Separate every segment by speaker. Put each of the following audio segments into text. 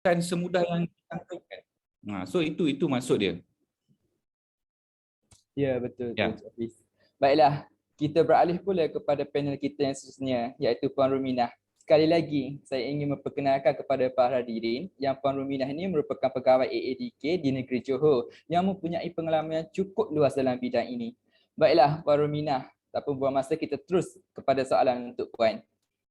Speaker 1: bukan semudah yang disampaikan. So itu maksud dia.
Speaker 2: Ya, betul tu,
Speaker 1: Ya.
Speaker 2: Encik Hafiz. Baiklah, kita beralih pula kepada panel kita yang seterusnya, iaitu Puan Ruminah. Sekali lagi, saya ingin memperkenalkan kepada para hadirin yang Puan Ruminah ini merupakan pegawai AADK di negeri Johor yang mempunyai pengalaman yang cukup luas dalam bidang ini. Baiklah, Puan Ruminah, tanpa buang masa, kita terus kepada soalan untuk Puan.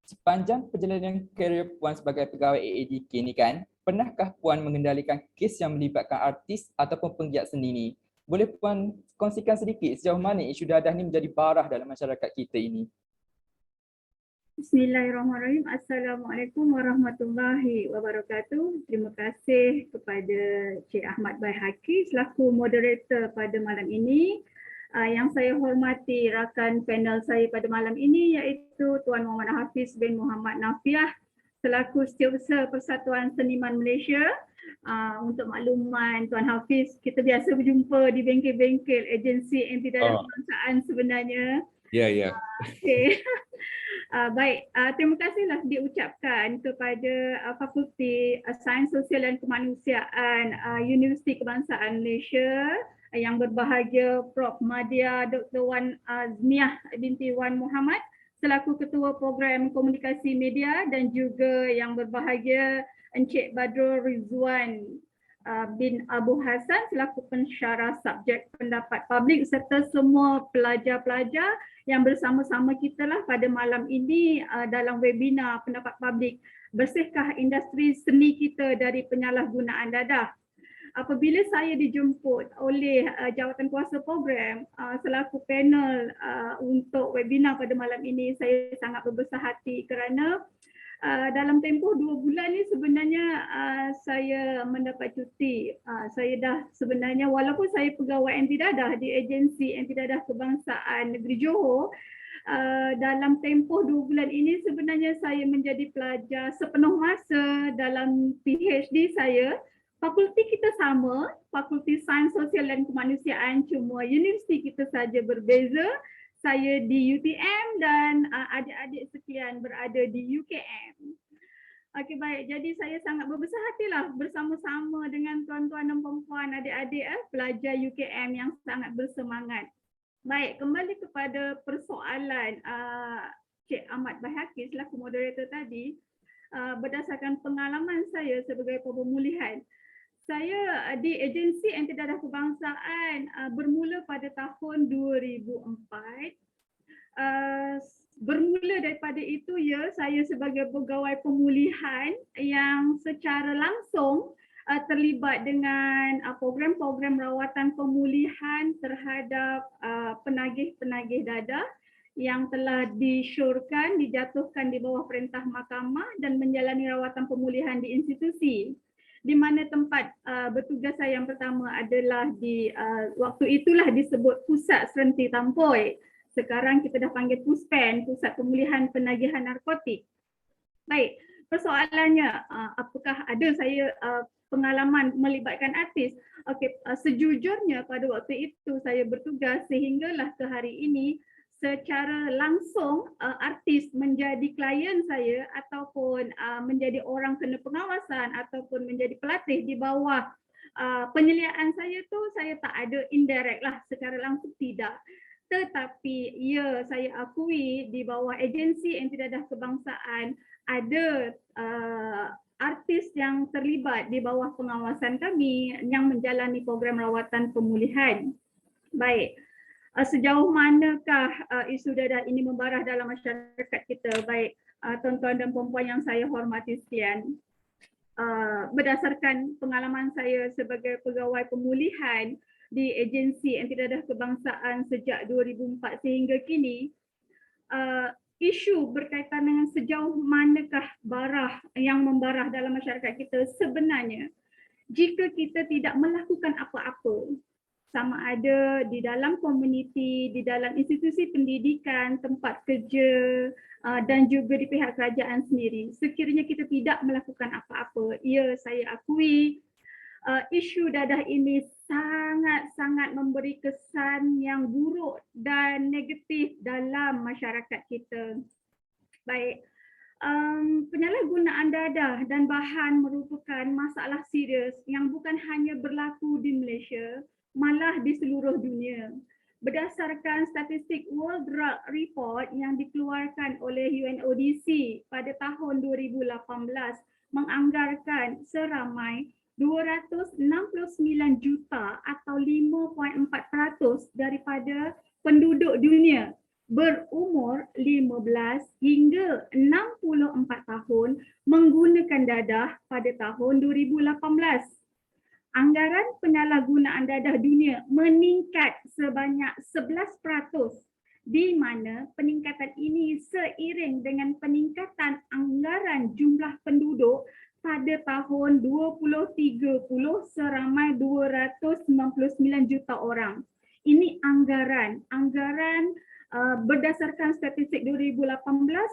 Speaker 2: Sepanjang perjalanan kerjaya Puan sebagai pegawai AADK ni kan, pernahkah Puan mengendalikan kes yang melibatkan artis ataupun penggiat seni ni? Boleh Puan kongsikan sedikit sejauh mana isu dadah ni menjadi barah dalam masyarakat kita ini?
Speaker 3: Bismillahirrahmanirrahim. Assalamualaikum warahmatullahi wabarakatuh. Terima kasih kepada Cik Ahmad Baihaqi selaku moderator pada malam ini. Yang saya hormati rakan panel saya pada malam ini iaitu Tuan Muhammad Hafiz bin Muhammad Nafiah selaku Setiausaha Persatuan Seniman Malaysia. Untuk makluman Tuan Hafiz, kita biasa berjumpa di bengkel-bengkel agensi anti-dadah kebangsaan sebenarnya.
Speaker 1: Ya.
Speaker 3: Okay. Baik, terima kasihlah diucapkan kepada Fakulti Sains Sosial dan Kemanusiaan Universiti Kebangsaan Malaysia yang berbahagia Prof. Madya Dr. Wan Azmiah binti Wan Muhammad selaku Ketua Program Komunikasi Media dan juga yang berbahagia Encik Badrul Rizwan bin Abu Hassan selaku pensyarah subjek pendapat publik serta semua pelajar-pelajar yang bersama-sama kita lah pada malam ini dalam webinar pendapat publik bersihkah industri seni kita dari penyalahgunaan dadah. Apabila saya dijemput oleh jawatan kuasa program selaku panel untuk webinar pada malam ini, saya sangat berbesar hati kerana dalam tempoh 2 bulan ni sebenarnya saya mendapat cuti. Saya dah sebenarnya walaupun saya pegawai anti dadah di agensi anti dadah kebangsaan negeri Johor, dalam tempoh 2 bulan ini sebenarnya saya menjadi pelajar sepenuh masa dalam PhD saya. Fakulti kita sama, Fakulti Sains Sosial dan Kemanusiaan, cuma universiti kita saja berbeza. Saya di UTM dan adik-adik sekian berada di UKM. Okey, baik, jadi saya sangat berbesar hatilah bersama-sama dengan tuan-tuan dan puan-puan adik-adik pelajar UKM yang sangat bersemangat. Baik, kembali kepada persoalan Cik Ahmad Baihaqi selaku moderator tadi, berdasarkan pengalaman saya sebagai pemulihan. Saya di agensi anti dadah kebangsaan bermula pada tahun 2004. Bermula daripada itu saya sebagai pegawai pemulihan yang secara langsung terlibat dengan program-program rawatan pemulihan terhadap penagih-penagih dadah yang telah disyorkan, dijatuhkan di bawah perintah mahkamah dan menjalani rawatan pemulihan di institusi. Di mana tempat bertugas saya yang pertama adalah di waktu itulah disebut Pusat Serenti Tampoi. Sekarang kita dah panggil PUSPEN, Pusat Pemulihan Penagihan Narkotik. Baik, persoalannya apakah ada saya pengalaman melibatkan artis? Okey, sejujurnya pada waktu itu saya bertugas sehinggalah ke hari ini secara langsung artis menjadi klien saya ataupun menjadi orang kena pengawasan ataupun menjadi pelatih di bawah penyeliaan saya tu, saya tak ada indirect lah, secara langsung tidak. Tetapi ya, saya akui di bawah agensi anti dadah kebangsaan ada artis yang terlibat di bawah pengawasan kami yang menjalani program rawatan pemulihan. Baik. Sejauh manakah isu dadah ini membarah dalam masyarakat kita? Baik, tuan-tuan dan puan-puan yang saya hormati sekalian, berdasarkan pengalaman saya sebagai pegawai pemulihan di agensi anti dadah kebangsaan sejak 2004 sehingga kini, isu berkaitan dengan sejauh manakah barah yang membarah dalam masyarakat kita sebenarnya jika kita tidak melakukan apa-apa, sama ada di dalam komuniti, di dalam institusi pendidikan, tempat kerja dan juga di pihak kerajaan sendiri. Sekiranya kita tidak melakukan apa-apa, ya, saya akui isu dadah ini sangat-sangat memberi kesan yang buruk dan negatif dalam masyarakat kita. Baik, Penyalahgunaan dadah dan bahan merupakan masalah serius yang bukan hanya berlaku di Malaysia, malah di seluruh dunia. Berdasarkan statistik World Drug Report yang dikeluarkan oleh UNODC pada tahun 2018 menganggarkan seramai 269 juta atau 5.4% daripada penduduk dunia berumur 15 hingga 64 tahun menggunakan dadah pada tahun 2018. Anggaran penyalahgunaan dadah dunia meningkat sebanyak 11%, di mana peningkatan ini seiring dengan peningkatan anggaran jumlah penduduk pada tahun 2030 seramai 299 juta orang. Ini anggaran berdasarkan statistik 2018,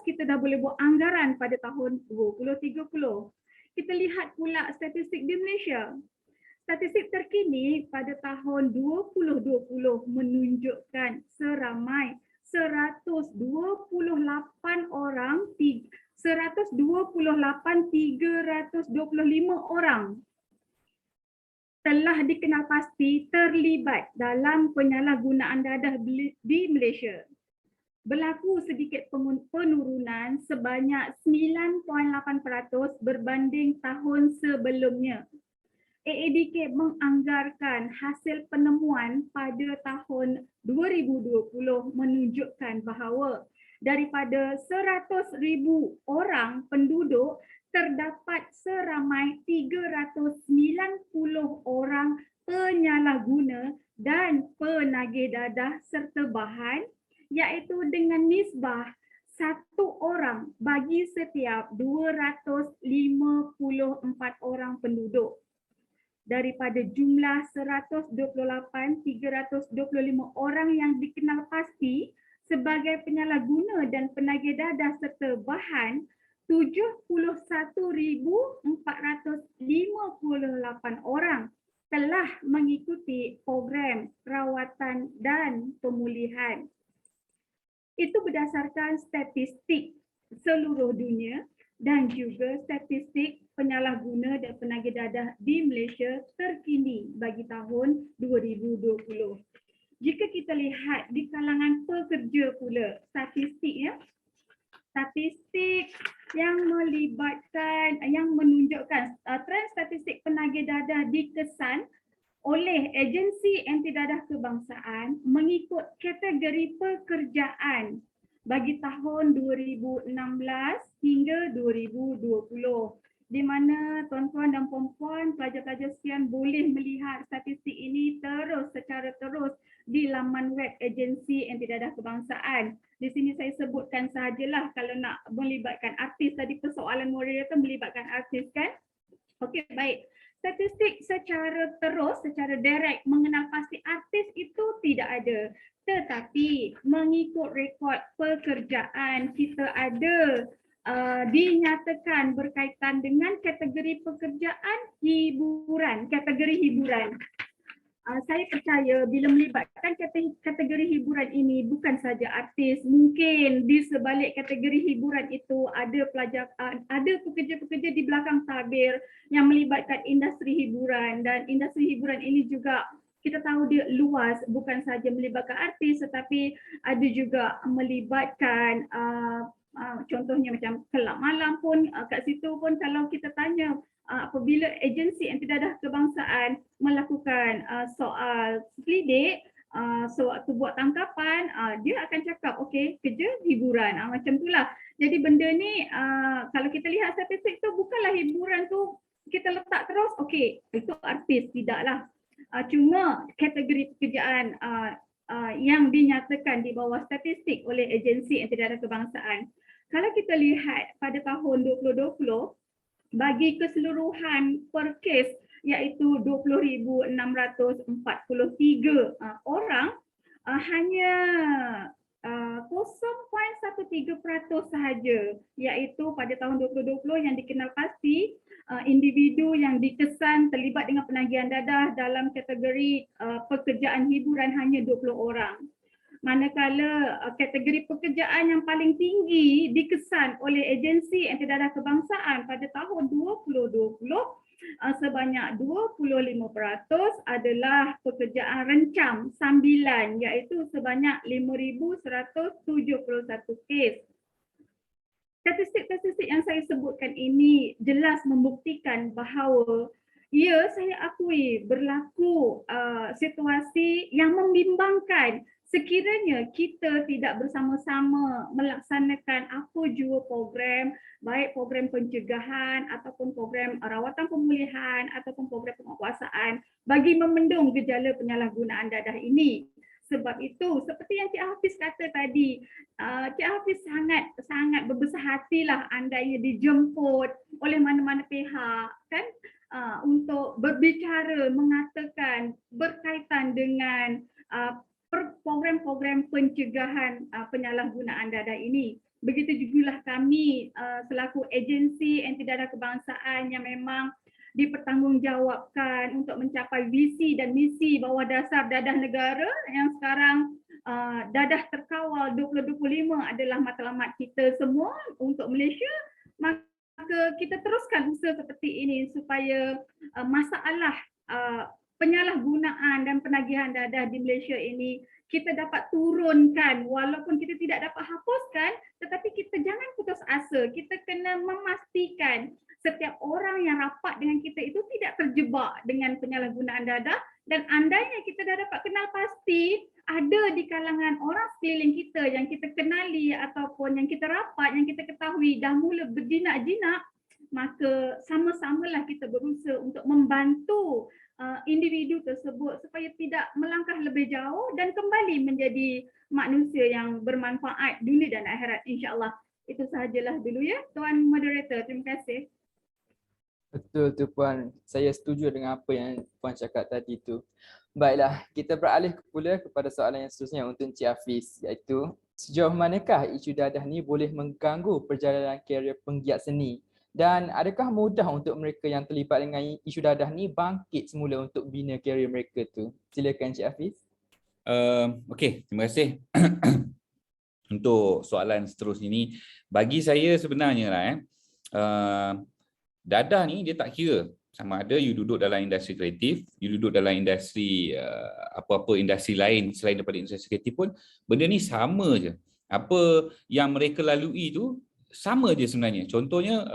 Speaker 3: kita dah boleh buat anggaran pada tahun 2030. Kita lihat pula statistik di Malaysia. Statistik terkini pada tahun 2020 menunjukkan seramai 128 325 orang telah dikenal pasti terlibat dalam penyalahgunaan dadah di Malaysia. Berlaku sedikit penurunan sebanyak 9.8% berbanding tahun sebelumnya. AADK menganggarkan hasil penemuan pada tahun 2020 menunjukkan bahawa daripada 100,000 orang penduduk, terdapat seramai 390 orang penyalahguna dan penagih dadah serta bahan, iaitu dengan nisbah 1 orang bagi setiap 254 orang penduduk. Daripada jumlah 128,325 orang yang dikenal pasti sebagai penyalahguna dan penagih dadah serta bahan, 71,458 orang telah mengikuti program rawatan dan pemulihan. Itu berdasarkan statistik seluruh dunia dan juga statistik penyalahguna dan penagih dadah di Malaysia terkini bagi tahun 2020. Jika kita lihat di kalangan pekerja pula, statistik yang melibatkan, yang menunjukkan trend statistik penagih dadah dikesan oleh Agensi Anti Dadah Kebangsaan mengikut kategori pekerjaan bagi tahun 2016 hingga 2020, di mana tuan-tuan dan puan-puan, pelajar-pelajar sekalian boleh melihat statistik ini secara terus di laman web Agensi Anti Dadah Kebangsaan. Di sini saya sebutkan sahajalah kalau nak melibatkan artis, tadi persoalan moderator melibatkan artis kan? Okey, baik. Statistik secara terus, secara direct mengenal pasti artis itu tidak ada. Tetapi mengikut rekod pekerjaan kita ada dinyatakan berkaitan dengan kategori pekerjaan hiburan, kategori hiburan. Saya percaya bila melibatkan kategori hiburan ini bukan saja artis, mungkin di sebalik kategori hiburan itu ada pekerja-pekerja di belakang tabir yang melibatkan industri hiburan, dan industri hiburan ini juga kita tahu dia luas, bukan saja melibatkan artis tetapi ada juga melibatkan contohnya macam kelab malam pun, kat situ pun kalau kita tanya apabila Agensi Anti Dadah Kebangsaan melakukan soal selidik, sewaktu buat tangkapan, dia akan cakap okey, kerja hiburan, macam itulah. Jadi benda ni kalau kita lihat statistik tu bukanlah hiburan tu kita letak terus okey itu artis, tidaklah. Cuma kategori pekerjaan yang dinyatakan di bawah statistik oleh Agensi Anti Dadah Kebangsaan. Kalau kita lihat pada tahun 2020, bagi keseluruhan per kes iaitu 20,643 orang, hanya 0.13% sahaja, iaitu pada tahun 2020 yang dikenal pasti individu yang dikesan terlibat dengan penagihan dadah dalam kategori pekerjaan hiburan hanya 20 orang. manakala kategori pekerjaan yang paling tinggi dikesan oleh agensi antidadah kebangsaan pada tahun 2020 sebanyak 25% adalah pekerjaan rencam sambilan, iaitu sebanyak 5,171 kes. Statistik-statistik yang saya sebutkan ini jelas membuktikan bahawa ya, saya akui berlaku situasi yang membimbangkan sekiranya kita tidak bersama-sama melaksanakan apa jua program, baik program pencegahan ataupun program rawatan pemulihan ataupun program penguatkuasaan bagi membendung gejala penyalahgunaan dadah ini. Sebab itu, seperti yang Cik Hafiz kata tadi, Cik Hafiz sangat berbesar hatilah andainya dijemput oleh mana-mana pihak, kan, untuk berbicara, mengatakan berkaitan dengan program-program pencegahan penyalahgunaan dadah ini. Begitu jugalah kami selaku agensi antidadah kebangsaan yang memang dipertanggungjawabkan untuk mencapai visi dan misi bawah dasar dadah negara yang sekarang dadah terkawal 2025 adalah matlamat kita semua untuk Malaysia. Maka kita teruskan usaha seperti ini supaya masalah penyalahgunaan dan penagihan dadah di Malaysia ini kita dapat turunkan, walaupun kita tidak dapat hapuskan, tetapi kita jangan putus asa. Kita kena memastikan setiap orang yang rapat dengan kita itu tidak terjebak dengan penyalahgunaan dadah, dan andainya kita dah dapat kenal pasti ada di kalangan orang sekeliling kita yang kita kenali ataupun yang kita rapat, yang kita ketahui dah mula berjinak-jinak, maka sama-samalah kita berusaha untuk membantu individu tersebut supaya tidak melangkah lebih jauh dan kembali menjadi manusia yang bermanfaat dunia dan akhirat, insya-Allah. Itu sahajalah dulu ya, Tuan Moderator. Terima kasih.
Speaker 2: Betul tu Puan, saya setuju dengan apa yang Puan cakap tadi tu. Baiklah, kita beralih pula kepada soalan yang seterusnya untuk Encik Hafiz, iaitu sejauh manakah isu dadah ni boleh mengganggu perjalanan karier penggiat seni, dan adakah mudah untuk mereka yang terlibat dengan isu dadah ni bangkit semula untuk bina karier mereka tu? Silakan Encik Hafiz.
Speaker 1: Okey, terima kasih untuk soalan seterusnya ni. Bagi saya sebenarnya lah dadah ni dia tak kira sama ada you duduk dalam industri kreatif, you duduk dalam industri apa-apa industri lain selain daripada industri kreatif pun, benda ni sama je. Apa yang mereka lalui tu sama je sebenarnya. Contohnya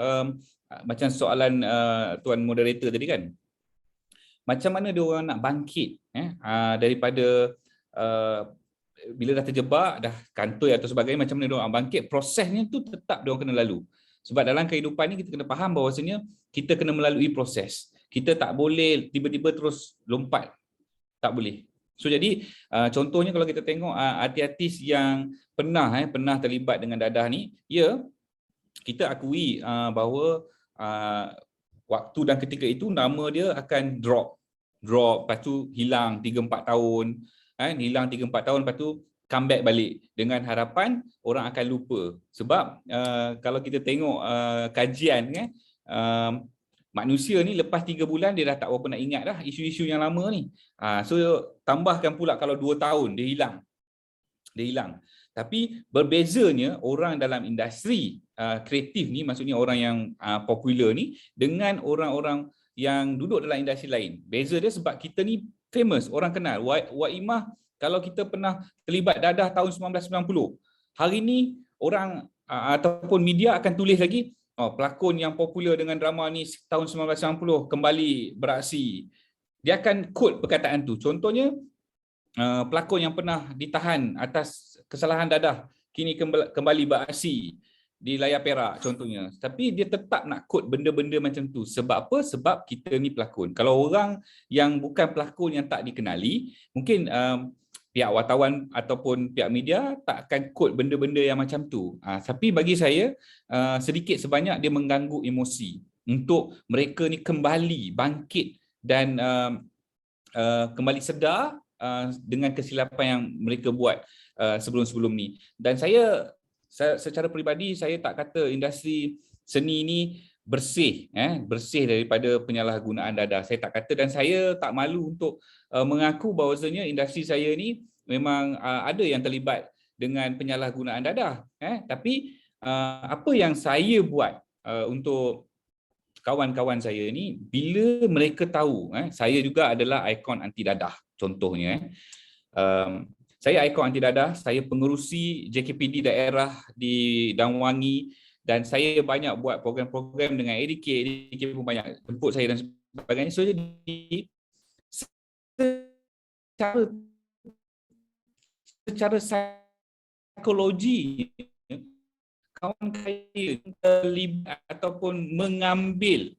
Speaker 1: macam soalan Tuan Moderator tadi kan, macam mana dia orang nak bangkit daripada bila dah terjebak, dah kantoi atau sebagainya, macam mana dia orang bangkit, prosesnya tu tetap dia orang kena lalu. Sebab dalam kehidupan ni kita kena faham bahawasanya kita kena melalui proses. Kita tak boleh tiba-tiba terus lompat. Tak boleh. So jadi contohnya kalau kita tengok artis yang pernah terlibat dengan dadah ni, ya, kita akui bahawa waktu dan ketika itu nama dia akan drop, lepas tu hilang 3-4 tahun, hilang 3-4 tahun, lepas tu comeback balik dengan harapan orang akan lupa. Sebab kalau kita tengok kajian manusia ni lepas 3 bulan dia dah tak berapa nak ingat dah isu-isu yang lama ni. So tambahkan pula kalau 2 tahun dia hilang. Tapi berbezanya orang dalam industri kreatif ni, maksudnya orang yang popular ni dengan orang-orang yang duduk dalam industri lain. Beza dia sebab kita ni famous, orang kenal. Waimah kalau kita pernah terlibat dadah tahun 1990, hari ni orang ataupun media akan tulis lagi, pelakon yang popular dengan drama ni tahun 1990 kembali beraksi. Dia akan quote perkataan tu. Contohnya, pelakon yang pernah ditahan atas kesalahan dadah kini kembali beraksi di layar perak contohnya. Tapi dia tetap nak quote benda-benda macam tu. Sebab apa? Sebab kita ni pelakon. Kalau orang yang bukan pelakon, yang tak dikenali, mungkin pihak wartawan ataupun pihak media tak akan quote benda-benda yang macam tu. Tapi bagi saya sedikit sebanyak dia mengganggu emosi untuk mereka ni kembali bangkit dan kembali sedar dengan kesilapan yang mereka buat sebelum-sebelum ni. Dan saya secara peribadi saya tak kata industri seni ni bersih daripada penyalahgunaan dadah. Saya tak kata, dan saya tak malu untuk mengaku bahawasanya industri saya ni memang ada yang terlibat dengan penyalahgunaan dadah. Tapi apa yang saya buat untuk kawan-kawan saya ni, bila mereka tahu saya juga adalah ikon anti dadah contohnya, saya ikon anti dadah, saya pengerusi JKPD daerah di Damwangi dan saya banyak buat program-program dengan ADK pun banyak jemput saya dan sebagainya. So jadi secara psikologi kawan saya terlibat ataupun mengambil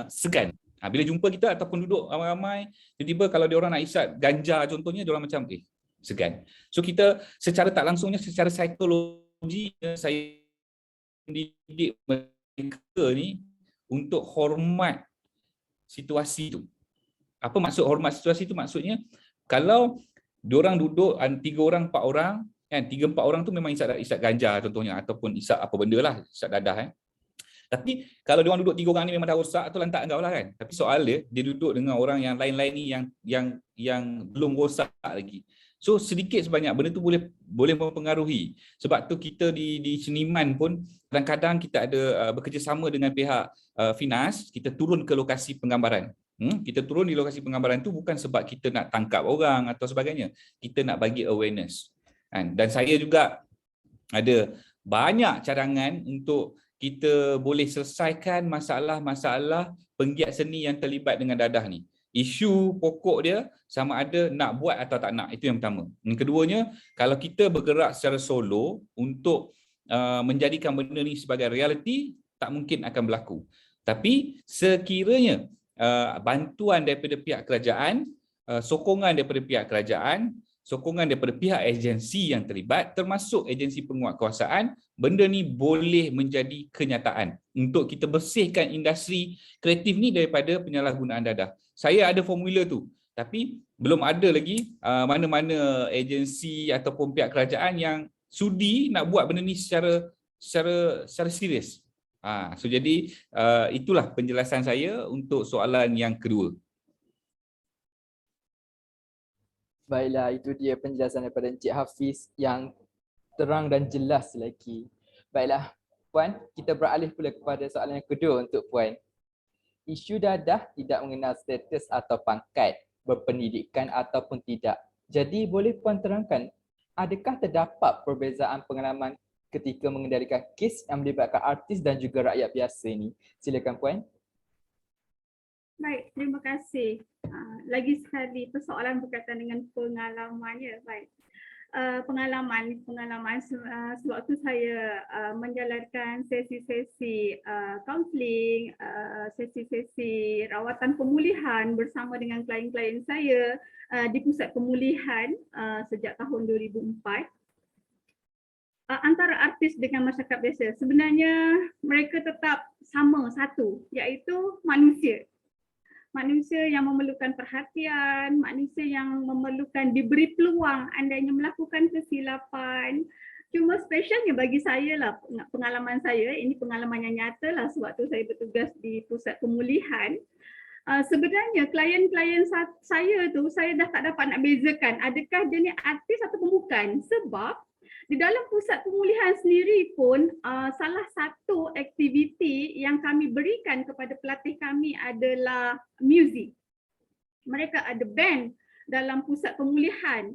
Speaker 1: segan. Bila jumpa kita ataupun duduk ramai-ramai, tiba-tiba kalau diorang nak isap ganja contohnya, diorang macam segan. So kita secara tak langsungnya, secara psikologi, saya mendidik mereka ni untuk hormat situasi tu. Apa maksud hormat situasi tu? Maksudnya kalau diorang duduk 3 orang, 4 orang, kan 3-4 orang tu memang isap ganja contohnya ataupun isap apa benda lah, isap dadah Tapi kalau diorang duduk 3 orang ni memang dah rosak tu lantak kau lah kan. Tapi soal dia duduk dengan orang yang lain-lain ni yang belum rosak lagi. So sedikit sebanyak benda tu boleh mempengaruhi. Sebab tu kita di seniman pun kadang-kadang kita ada bekerjasama dengan pihak Finas, kita turun ke lokasi penggambaran. Kita turun di lokasi penggambaran tu bukan sebab kita nak tangkap orang atau sebagainya. Kita nak bagi awareness. Dan saya juga ada banyak cadangan untuk kita boleh selesaikan masalah-masalah penggiat seni yang terlibat dengan dadah ni. Isu pokok dia sama ada nak buat atau tak nak, itu yang pertama. Yang keduanya, kalau kita bergerak secara solo untuk menjadikan benda ni sebagai realiti, tak mungkin akan berlaku. Tapi sekiranya bantuan daripada pihak kerajaan, sokongan daripada pihak kerajaan, sokongan daripada pihak agensi yang terlibat, termasuk agensi penguatkuasaan, benda ni boleh menjadi kenyataan untuk kita bersihkan industri kreatif ni daripada penyalahgunaan dadah. Saya ada formula tu, tapi belum ada lagi mana-mana agensi ataupun pihak kerajaan yang sudi nak buat benda ni secara serius. So jadi itulah penjelasan saya untuk soalan yang kedua.
Speaker 2: Baiklah, itu dia penjelasan daripada Encik Hafiz yang terang dan jelas lagi. Baiklah, Puan, kita beralih pula kepada soalan yang kedua untuk Puan. Isu dadah tidak mengenal status atau pangkat, berpendidikan ataupun tidak. Jadi boleh Puan terangkan, adakah terdapat perbezaan pengalaman ketika mengendalikan kes yang melibatkan artis dan juga rakyat biasa ini? Silakan Puan.
Speaker 3: Baik, terima kasih. Lagi sekali persoalan berkaitan dengan pengalamannya. Baik. Pengalaman sewaktu saya menjalankan sesi-sesi kaunseling, sesi-sesi rawatan pemulihan bersama dengan klien-klien saya di pusat pemulihan sejak tahun 2004. Antara artis dengan masyarakat biasa, sebenarnya mereka tetap sama satu, iaitu manusia. Manusia yang memerlukan perhatian, manusia yang memerlukan diberi peluang andainya melakukan kesilapan. Cuma spesialnya bagi saya lah, pengalaman saya, ini pengalaman yang nyata lah sewaktu saya bertugas di pusat pemulihan. Sebenarnya klien-klien saya tu, saya dah tak dapat nak bezakan adakah dia ni artis ataupun bukan. Sebab di dalam pusat pemulihan sendiri pun salah satu aktiviti yang kami berikan kepada pelatih kami adalah muzik. Mereka ada band dalam pusat pemulihan.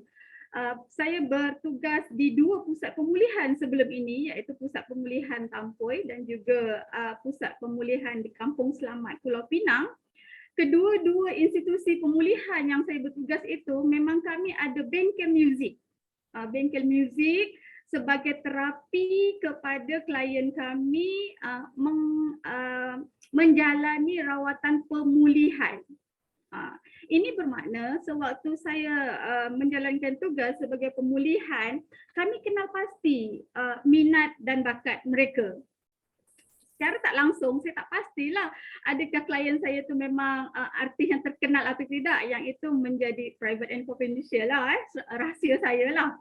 Speaker 3: Saya bertugas di 2 pusat pemulihan sebelum ini, iaitu Pusat Pemulihan Tampoi dan juga Pusat Pemulihan di Kampung Selamat Pulau Pinang. Kedua-dua institusi pemulihan yang saya bertugas itu memang kami ada bengkel muzik. Bengkel muzik sebagai terapi kepada klien kami menjalani rawatan pemulihan. Ini bermakna sewaktu saya menjalankan tugas sebagai pemulihan, kami kenal pasti minat dan bakat mereka. Secara tak langsung saya tak pastilah adakah klien saya tu memang artis yang terkenal atau tidak, yang itu menjadi private and confidential lah, rahsia saya lah.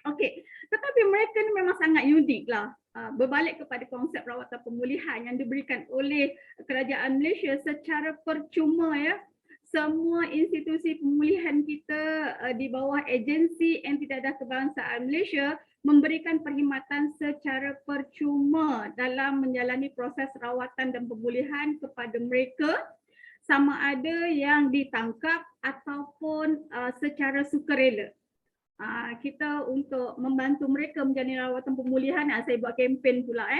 Speaker 3: Okey, tetapi mereka ni memang sangat unik lah. Berbalik kepada konsep rawatan pemulihan yang diberikan oleh kerajaan Malaysia secara percuma ya. semua institusi pemulihan kita di bawah agensi Antidadah Kebangsaan Malaysia memberikan perkhidmatan secara percuma dalam menjalani proses rawatan dan pemulihan kepada mereka sama ada yang ditangkap ataupun secara sukarela. Kita untuk membantu mereka menjalani rawatan pemulihan, saya buat kempen pula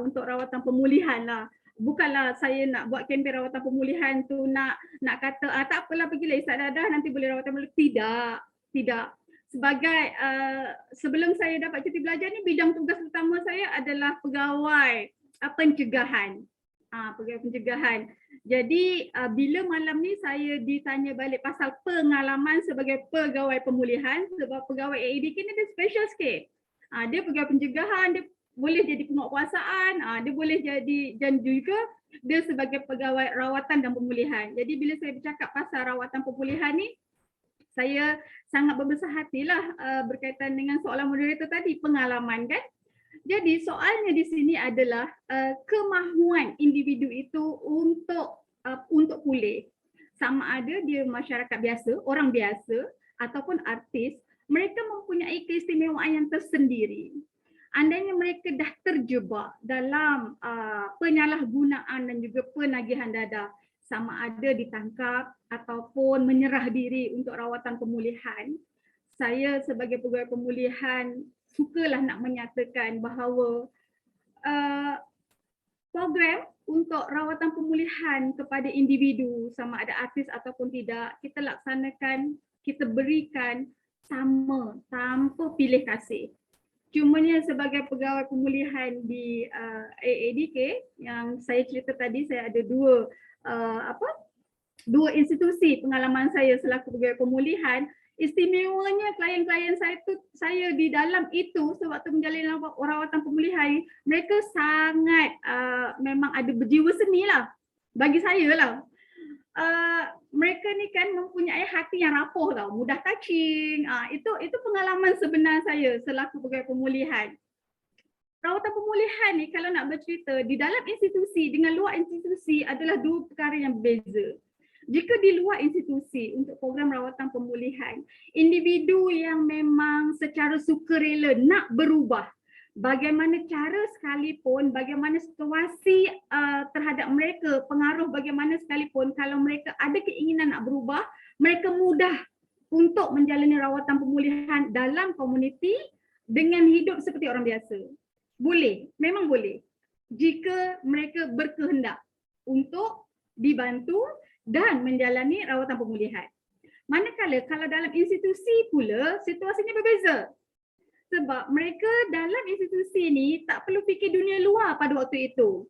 Speaker 3: untuk rawatan pemulihan lah. Bukanlah saya nak buat kempen rawatan pemulihan tu nak kata tak apalah pergilah isap dadah nanti boleh rawatan pemulihan. Tidak. Sebagai sebelum saya dapat cuti belajar ni, bidang tugas utama saya adalah pegawai pencegahan. Pegawai pencegahan. Jadi bila malam ni saya ditanya balik pasal pengalaman sebagai pegawai pemulihan, sebab pegawai AADK ni dia special sikit. Dia pegawai pencegahan, dia boleh jadi penguatkuasaan, dia boleh jadi dan juga dia sebagai pegawai rawatan dan pemulihan. Jadi bila saya bercakap pasal rawatan pemulihan ni, saya sangat berbesar hatilah berkaitan dengan soalan moderator tadi, pengalaman kan. Jadi soalnya di sini adalah kemahuan individu itu untuk pulih. Sama ada dia masyarakat biasa, orang biasa ataupun artis, mereka mempunyai keistimewaan yang tersendiri. Andainya mereka dah terjebak dalam penyalahgunaan dan juga penagihan dadah, sama ada ditangkap ataupun menyerah diri untuk rawatan pemulihan, saya sebagai pegawai pemulihan sukalah nak menyatakan bahawa program untuk rawatan pemulihan kepada individu sama ada artis ataupun tidak, kita laksanakan, kita berikan sama tanpa pilih kasih. Cumanya sebagai pegawai pemulihan di AADK yang saya cerita tadi, saya ada dua institusi pengalaman saya selaku pegawai pemulihan. Istimewanya klien-klien saya di dalam itu sewaktu menjalani rawatan pemulihan, mereka sangat memang ada berjiwa seni lah bagi saya lah. Mereka ni kan mempunyai hati yang rapuh tau, mudah touching. Itu pengalaman sebenar saya selaku pegawai pemulihan. Rawatan pemulihan ni kalau nak bercerita di dalam institusi dengan luar institusi adalah dua perkara yang berbeza. Jika di luar institusi untuk program rawatan pemulihan, individu yang memang secara sukarela nak berubah, bagaimana cara sekalipun, bagaimana situasi terhadap mereka, pengaruh bagaimana sekalipun, kalau mereka ada keinginan nak berubah, mereka mudah untuk menjalani rawatan pemulihan dalam komuniti dengan hidup seperti orang biasa. Boleh, memang boleh. Jika mereka berkehendak untuk dibantu dan menjalani rawatan pemulihan. Manakala kalau dalam institusi pula situasinya berbeza. Sebab mereka dalam institusi ni tak perlu fikir dunia luar pada waktu itu.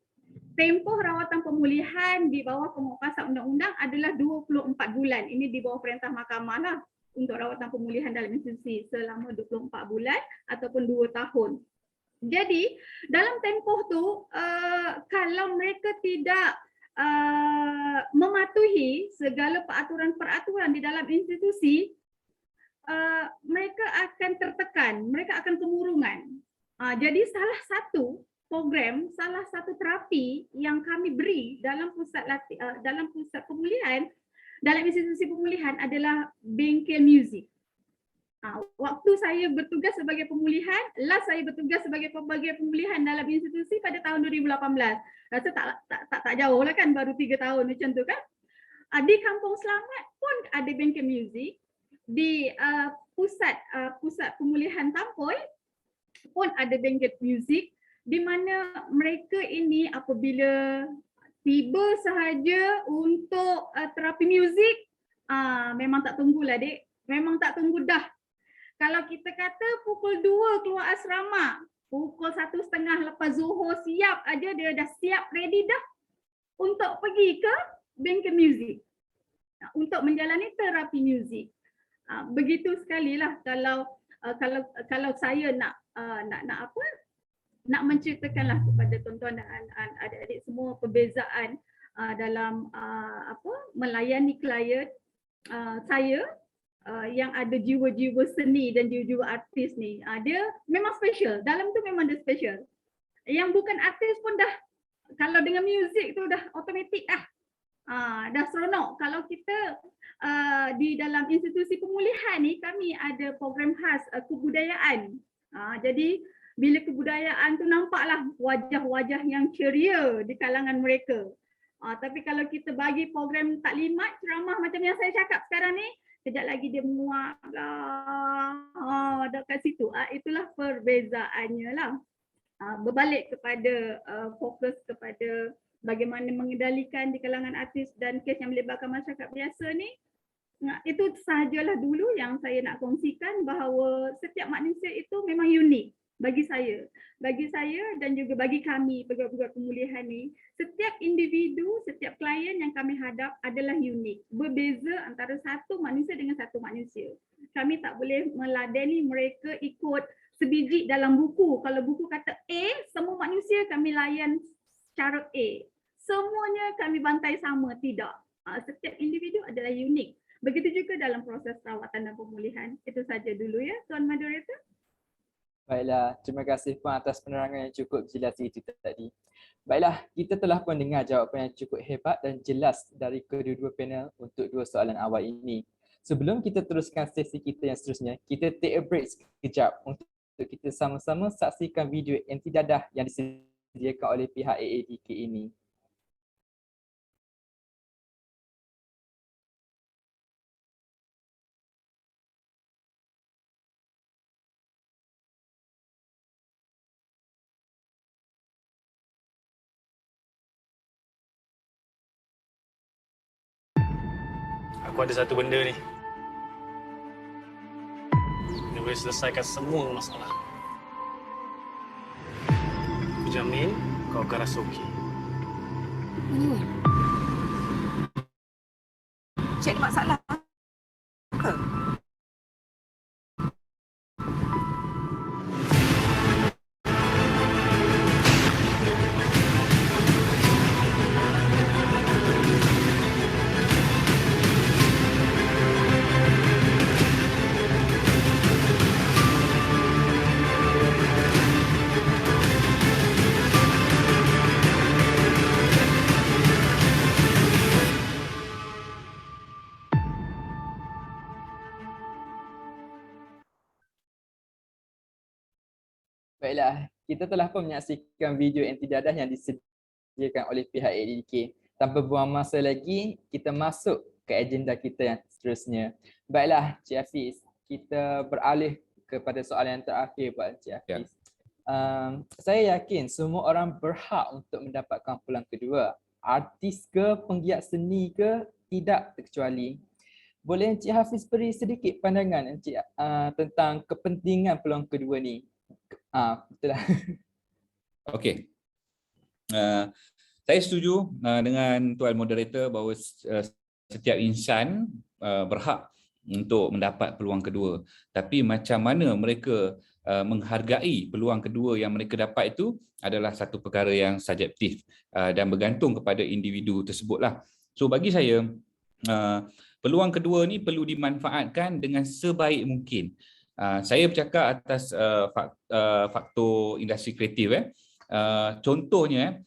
Speaker 3: Tempoh rawatan pemulihan di bawah penguatkuasaan undang-undang adalah 24 bulan. Ini di bawah perintah mahkamah lah untuk rawatan pemulihan dalam institusi selama 24 bulan ataupun 2 tahun. Jadi dalam tempoh tu kalau mereka tidak mematuhi segala peraturan-peraturan di dalam institusi, mereka akan tertekan, mereka akan kemurungan. Jadi salah satu program, salah satu terapi yang kami beri dalam pusat pemulihan, dalam institusi pemulihan adalah bengkel muzik. Waktu saya bertugas sebagai pemulihan, saya bertugas sebagai pembagian pemulihan dalam institusi pada tahun 2018. Rasa tak jauh lah kan, baru 3 tahun macam tu kan. Di Kampung Selamat pun ada bengkel muzik. Di pusat pemulihan Tampoi pun ada bengkel muzik, di mana mereka ini apabila tiba sahaja untuk terapi muzik, memang tak tunggulah dek, memang tak tunggu dah. Kalau kita kata pukul 2 keluar asrama, pukul 1:30 lepas Zuhur siap aja, dia dah siap ready dah untuk pergi ke bengkel muzik untuk menjalani terapi muzik. Begitu sekali lah kalau saya nak menceritakanlah kepada tuan-tuan dan adik-adik semua perbezaan dalam melayani klien saya yang ada jiwa-jiwa seni dan jiwa-jiwa artis ni. Dia memang special, dalam tu memang dia special. Yang bukan artis pun dah, kalau dengan muzik tu dah automatik dah. Dah seronok kalau kita di dalam institusi pemulihan ni kami ada program khas kebudayaan. Jadi bila kebudayaan tu nampaklah wajah-wajah yang ceria di kalangan mereka. Tapi kalau kita bagi program taklimat, ceramah macam yang saya cakap sekarang ni, kejap lagi dia muak lah dekat situ. Itulah perbezaannya lah. Berbalik kepada fokus kepada bagaimana mengendalikan di kalangan artis dan kes yang melibatkan masyarakat biasa ni, itu sahajalah dulu yang saya nak kongsikan bahawa setiap manusia itu memang unik bagi saya dan juga bagi kami peguat-peguat pemulihan ni. Setiap individu, setiap klien yang kami hadap adalah unik, berbeza antara satu manusia dengan satu manusia. Kami tak boleh meladeni mereka ikut sebiji dalam buku. Kalau buku kata A, semua manusia kami layan cara A. Semuanya kami bantai sama, tidak. Setiap individu adalah unik. Begitu juga dalam proses perawatan dan pemulihan. Itu saja dulu ya, Tuan Moderator.
Speaker 2: Baiklah, terima kasih Puan atas penerangan yang cukup jelas itu tadi. Baiklah, kita telah pun dengar jawapan yang cukup hebat dan jelas dari kedua-dua panel untuk dua soalan awal ini. Sebelum kita teruskan sesi kita yang seterusnya, kita take a break sekejap untuk kita sama-sama saksikan video anti dadah yang disediakan oleh pihak AADK ini.
Speaker 4: Aku ada satu benda ni. Dia boleh selesaikan semua masalah. Aku jamin kau akan rasa okey.
Speaker 5: Cik ada masalah ke?
Speaker 2: Baiklah, kita telah pun menyaksikan video anti dadah yang disediakan oleh pihak AADK. Tanpa buang masa lagi, kita masuk ke agenda kita yang seterusnya. Baiklah, Cik Hafiz, kita beralih kepada soalan yang terakhir buat Cik Hafiz. Saya yakin semua orang berhak untuk mendapatkan peluang kedua. Artis ke, penggiat seni ke, tidak terkecuali. Boleh Encik Hafiz beri sedikit pandangan Encik tentang kepentingan peluang kedua ni? Betul lah. Okey.
Speaker 1: Saya setuju dengan Tuan Moderator bahawa setiap insan berhak untuk mendapat peluang kedua. Tapi macam mana mereka menghargai peluang kedua yang mereka dapat itu adalah satu perkara yang subjektif dan bergantung kepada individu tersebutlah. So bagi saya, peluang kedua ni perlu dimanfaatkan dengan sebaik mungkin. Saya bercakap atas faktor industri kreatif. Contohnya,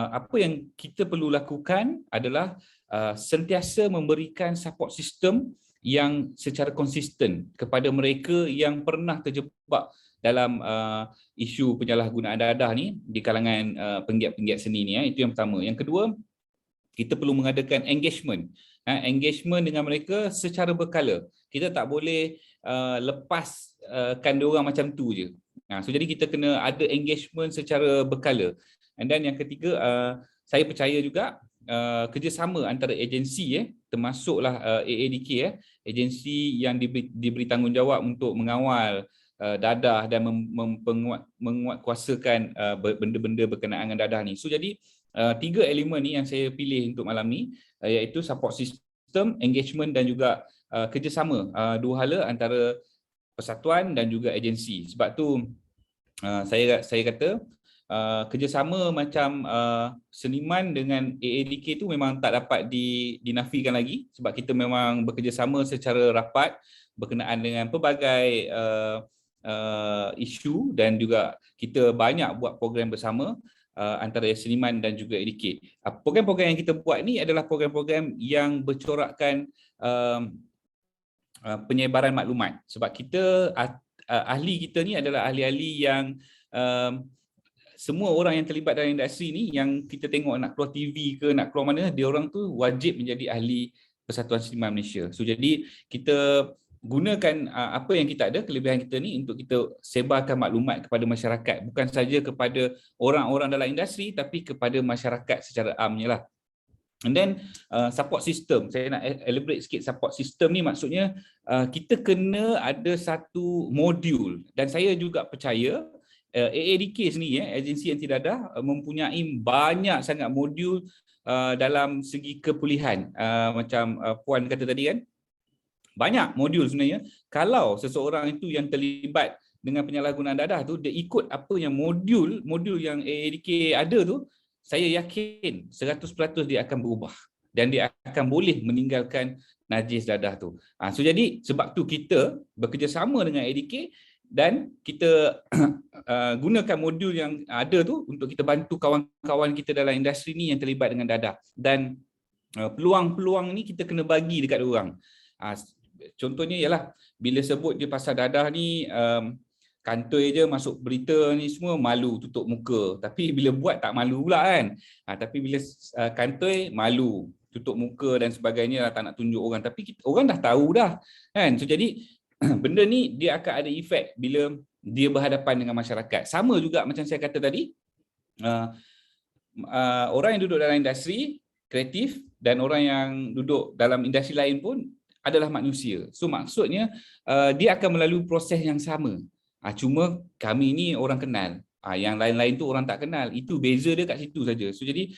Speaker 1: apa yang kita perlu lakukan adalah sentiasa memberikan support system yang secara konsisten kepada mereka yang pernah terjebak dalam isu penyalahgunaan dadah ni di kalangan penggiat-penggiat seni ni. Itu yang pertama. Yang kedua, kita perlu mengadakan engagement dengan mereka secara berkala. Kita tak boleh lepaskan diorang macam tu je. So jadi kita kena ada engagement secara berkala. And then yang ketiga, saya percaya juga kerjasama antara agensi termasuklah AADK, agensi yang diberi tanggungjawab untuk mengawal dadah dan menguatkuasakan benda-benda berkenaan dengan dadah ni. So jadi tiga elemen ni yang saya pilih untuk malam ni, iaitu support system, engagement dan juga kerjasama, dua hala antara persatuan dan juga agensi. Sebab tu saya kata kerjasama macam seniman dengan AADK tu memang tak dapat dinafikan lagi, sebab kita memang bekerjasama secara rapat berkenaan dengan pelbagai isu dan juga kita banyak buat program bersama. antara seniman dan juga educate. Program-program yang kita buat ni adalah program-program yang bercorakkan penyebaran maklumat, sebab kita ahli kita ni adalah ahli-ahli yang semua orang yang terlibat dalam industri ni, yang kita tengok nak keluar TV ke nak keluar mana, dia orang tu wajib menjadi ahli Persatuan Seniman Malaysia. So jadi kita gunakan apa yang kita ada, kelebihan kita ni, untuk kita sebarkan maklumat kepada masyarakat, bukan saja kepada orang-orang dalam industri tapi kepada masyarakat secara amnya lah. And then support system, saya nak elaborate sikit. Support system ni maksudnya kita kena ada satu modul, dan saya juga percaya AADK sendiri, agensi anti dadah, mempunyai banyak sangat modul dalam segi kepulihan. Macam Puan kata tadi kan, banyak modul sebenarnya. Kalau seseorang itu yang terlibat dengan penyalahgunaan dadah tu, dia ikut apa yang modul yang AADK ada tu, saya yakin 100% dia akan berubah dan dia akan boleh meninggalkan najis dadah tu. So jadi sebab tu kita bekerjasama dengan AADK dan kita gunakan modul yang ada tu untuk kita bantu kawan-kawan kita dalam industri ni yang terlibat dengan dadah. Dan peluang-peluang ni kita kena bagi dekat orang. Contohnya ialah bila sebut dia pasal dadah ni, kantoi je masuk berita ni semua malu tutup muka, tapi bila buat tak malu pula kan. Tapi bila kantoi malu tutup muka dan sebagainya, tak nak tunjuk orang, tapi orang dah tahu dah kan. So jadi benda ni dia akan ada efek bila dia berhadapan dengan masyarakat. Sama juga macam saya kata tadi, orang yang duduk dalam industri kreatif dan orang yang duduk dalam industri lain pun adalah manusia. So maksudnya dia akan melalui proses yang sama. Cuma kami ni orang kenal, yang lain-lain tu orang tak kenal. Itu beza dia kat situ saja. So jadi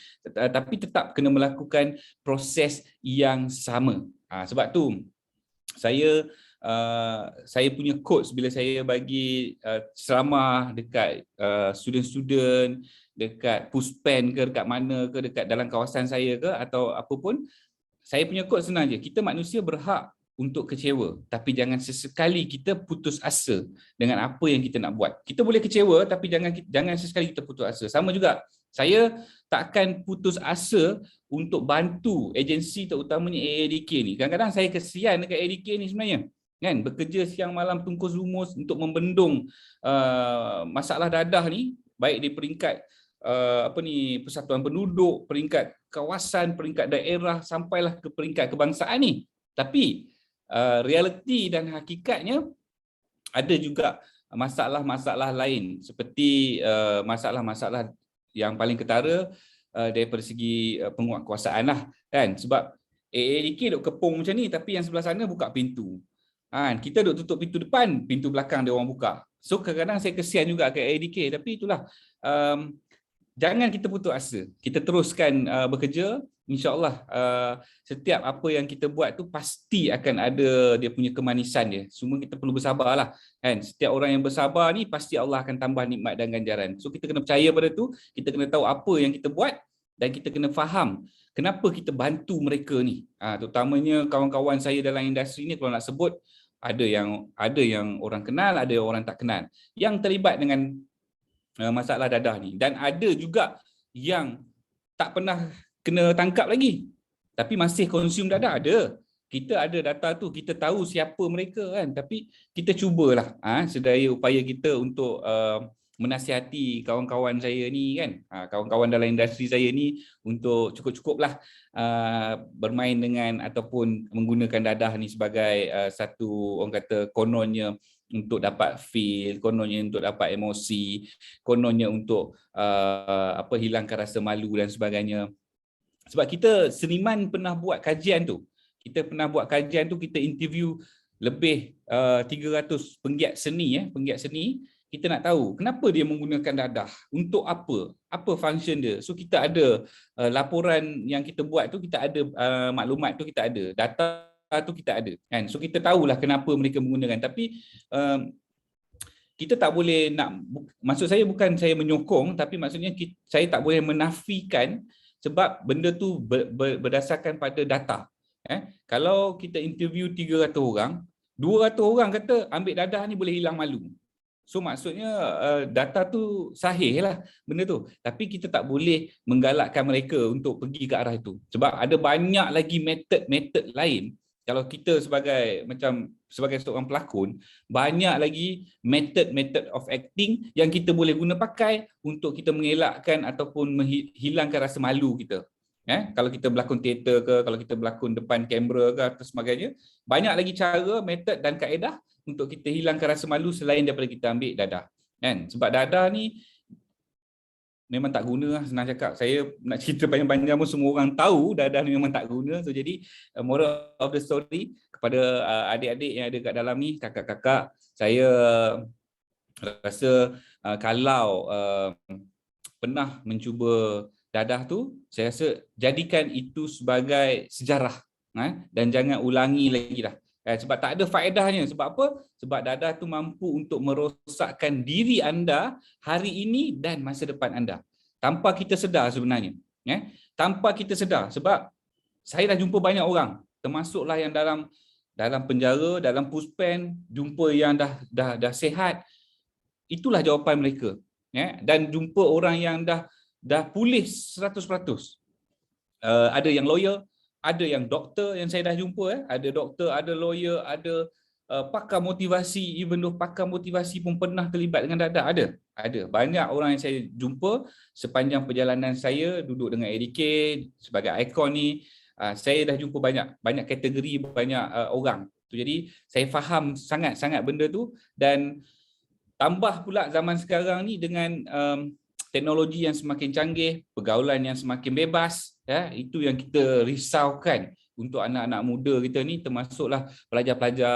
Speaker 1: tapi tetap kena melakukan proses yang sama. Sebab tu saya punya quotes bila saya bagi ceramah dekat student-student, dekat Puspen ke, dekat mana ke, dekat dalam kawasan saya ke atau apa pun, saya punya quote senang je. Kita manusia berhak untuk kecewa, tapi jangan sesekali kita putus asa dengan apa yang kita nak buat. Kita boleh kecewa tapi jangan sesekali kita putus asa. Sama juga, saya takkan putus asa untuk bantu agensi terutamanya AADK ni. Kadang-kadang saya kesian dekat AADK ni sebenarnya. Kan, bekerja siang malam tungkus lumus untuk membendung masalah dadah ni, baik di peringkat persatuan penduduk, peringkat kawasan, peringkat daerah, sampailah ke peringkat kebangsaan ni. Tapi realiti dan hakikatnya ada juga masalah-masalah lain, seperti masalah-masalah yang paling ketara daripada segi penguatkuasaan lah kan. Sebab AADK duk kepung macam ni, tapi yang sebelah sana buka pintu. Kita duk tutup pintu depan, pintu belakang dia orang buka. So kadang-kadang saya kesian juga ke AADK, tapi itulah, jangan kita putus asa. Kita teruskan bekerja. InsyaAllah setiap apa yang kita buat tu pasti akan ada dia punya kemanisan dia. Semua kita perlu bersabarlah kan. Setiap orang yang bersabar ni pasti Allah akan tambah nikmat dan ganjaran. So kita kena percaya pada tu, kita kena tahu apa yang kita buat dan kita kena faham kenapa kita bantu mereka ni. Terutamanya kawan-kawan saya dalam industri ni, kalau nak sebut, ada yang orang kenal, ada yang orang tak kenal yang terlibat dengan masalah dadah ni, dan ada juga yang tak pernah kena tangkap lagi tapi masih konsum dadah. Ada, kita ada data tu, kita tahu siapa mereka kan, tapi kita cubalah sedaya upaya kita untuk menasihati kawan-kawan saya ni kan, kawan-kawan dalam industri saya ni, untuk cukup-cukuplah bermain dengan ataupun menggunakan dadah ni sebagai satu, orang kata, kononnya untuk dapat feel, kononnya untuk dapat emosi, kononnya untuk hilangkan rasa malu dan sebagainya. Sebab kita seniman pernah buat kajian tu. Kita interview lebih 300 penggiat seni. Kita nak tahu kenapa dia menggunakan dadah, untuk apa function dia. So kita ada laporan yang kita buat tu, kita ada maklumat tu, kita ada data tu, kita ada kan. So kita tahulah kenapa mereka menggunakan. Tapi kita tak boleh nak, maksud saya bukan saya menyokong, tapi maksudnya saya tak boleh menafikan, sebab benda tu berdasarkan pada data. Kalau kita interview 300 orang, 200 orang kata ambil dadah ni boleh hilang malu. So maksudnya data tu sahih lah benda tu. Tapi kita tak boleh menggalakkan mereka untuk pergi ke arah itu. Sebab ada banyak lagi metod-metod lain. Kalau kita sebagai seorang pelakon, banyak lagi metod of acting yang kita boleh guna pakai untuk kita mengelakkan ataupun menghilangkan rasa malu kita. Kalau kita berlakon teater ke, kalau kita berlakon depan kamera ke atau sebagainya, banyak lagi cara, metod dan kaedah untuk kita hilangkan rasa malu selain daripada kita ambil dadah. Sebab dadah ni memang tak guna lah, senang cakap. Saya nak cerita panjang-panjang pun semua orang tahu dadah ni memang tak guna. So jadi moral of the story kepada adik-adik yang ada kat dalam ni, kakak-kakak, saya rasa kalau pernah mencuba dadah tu, saya rasa jadikan itu sebagai sejarah dan jangan ulangi lagi dah. Sebab tak ada faedahnya. Sebab apa? Sebab dadah tu mampu untuk merosakkan diri anda hari ini dan masa depan anda. Tanpa kita sedar sebenarnya. Tanpa kita sedar. Sebab saya dah jumpa banyak orang, termasuklah yang dalam penjara, dalam puspen, jumpa yang dah sihat. Itulah jawapan mereka. Dan jumpa orang yang dah pulih 100%. Ada yang lawyer, ada yang doktor yang saya dah jumpa, ada doktor, ada lawyer, ada pakar motivasi, even though pakar motivasi pun pernah terlibat dengan dadah, ada. Banyak orang yang saya jumpa sepanjang perjalanan saya duduk dengan ADK sebagai ikon ni, saya dah jumpa banyak kategori, banyak orang. Jadi saya faham sangat-sangat benda tu, dan tambah pula zaman sekarang ni dengan teknologi yang semakin canggih, pergaulan yang semakin bebas, itu yang kita risaukan untuk anak-anak muda kita ni, termasuklah pelajar-pelajar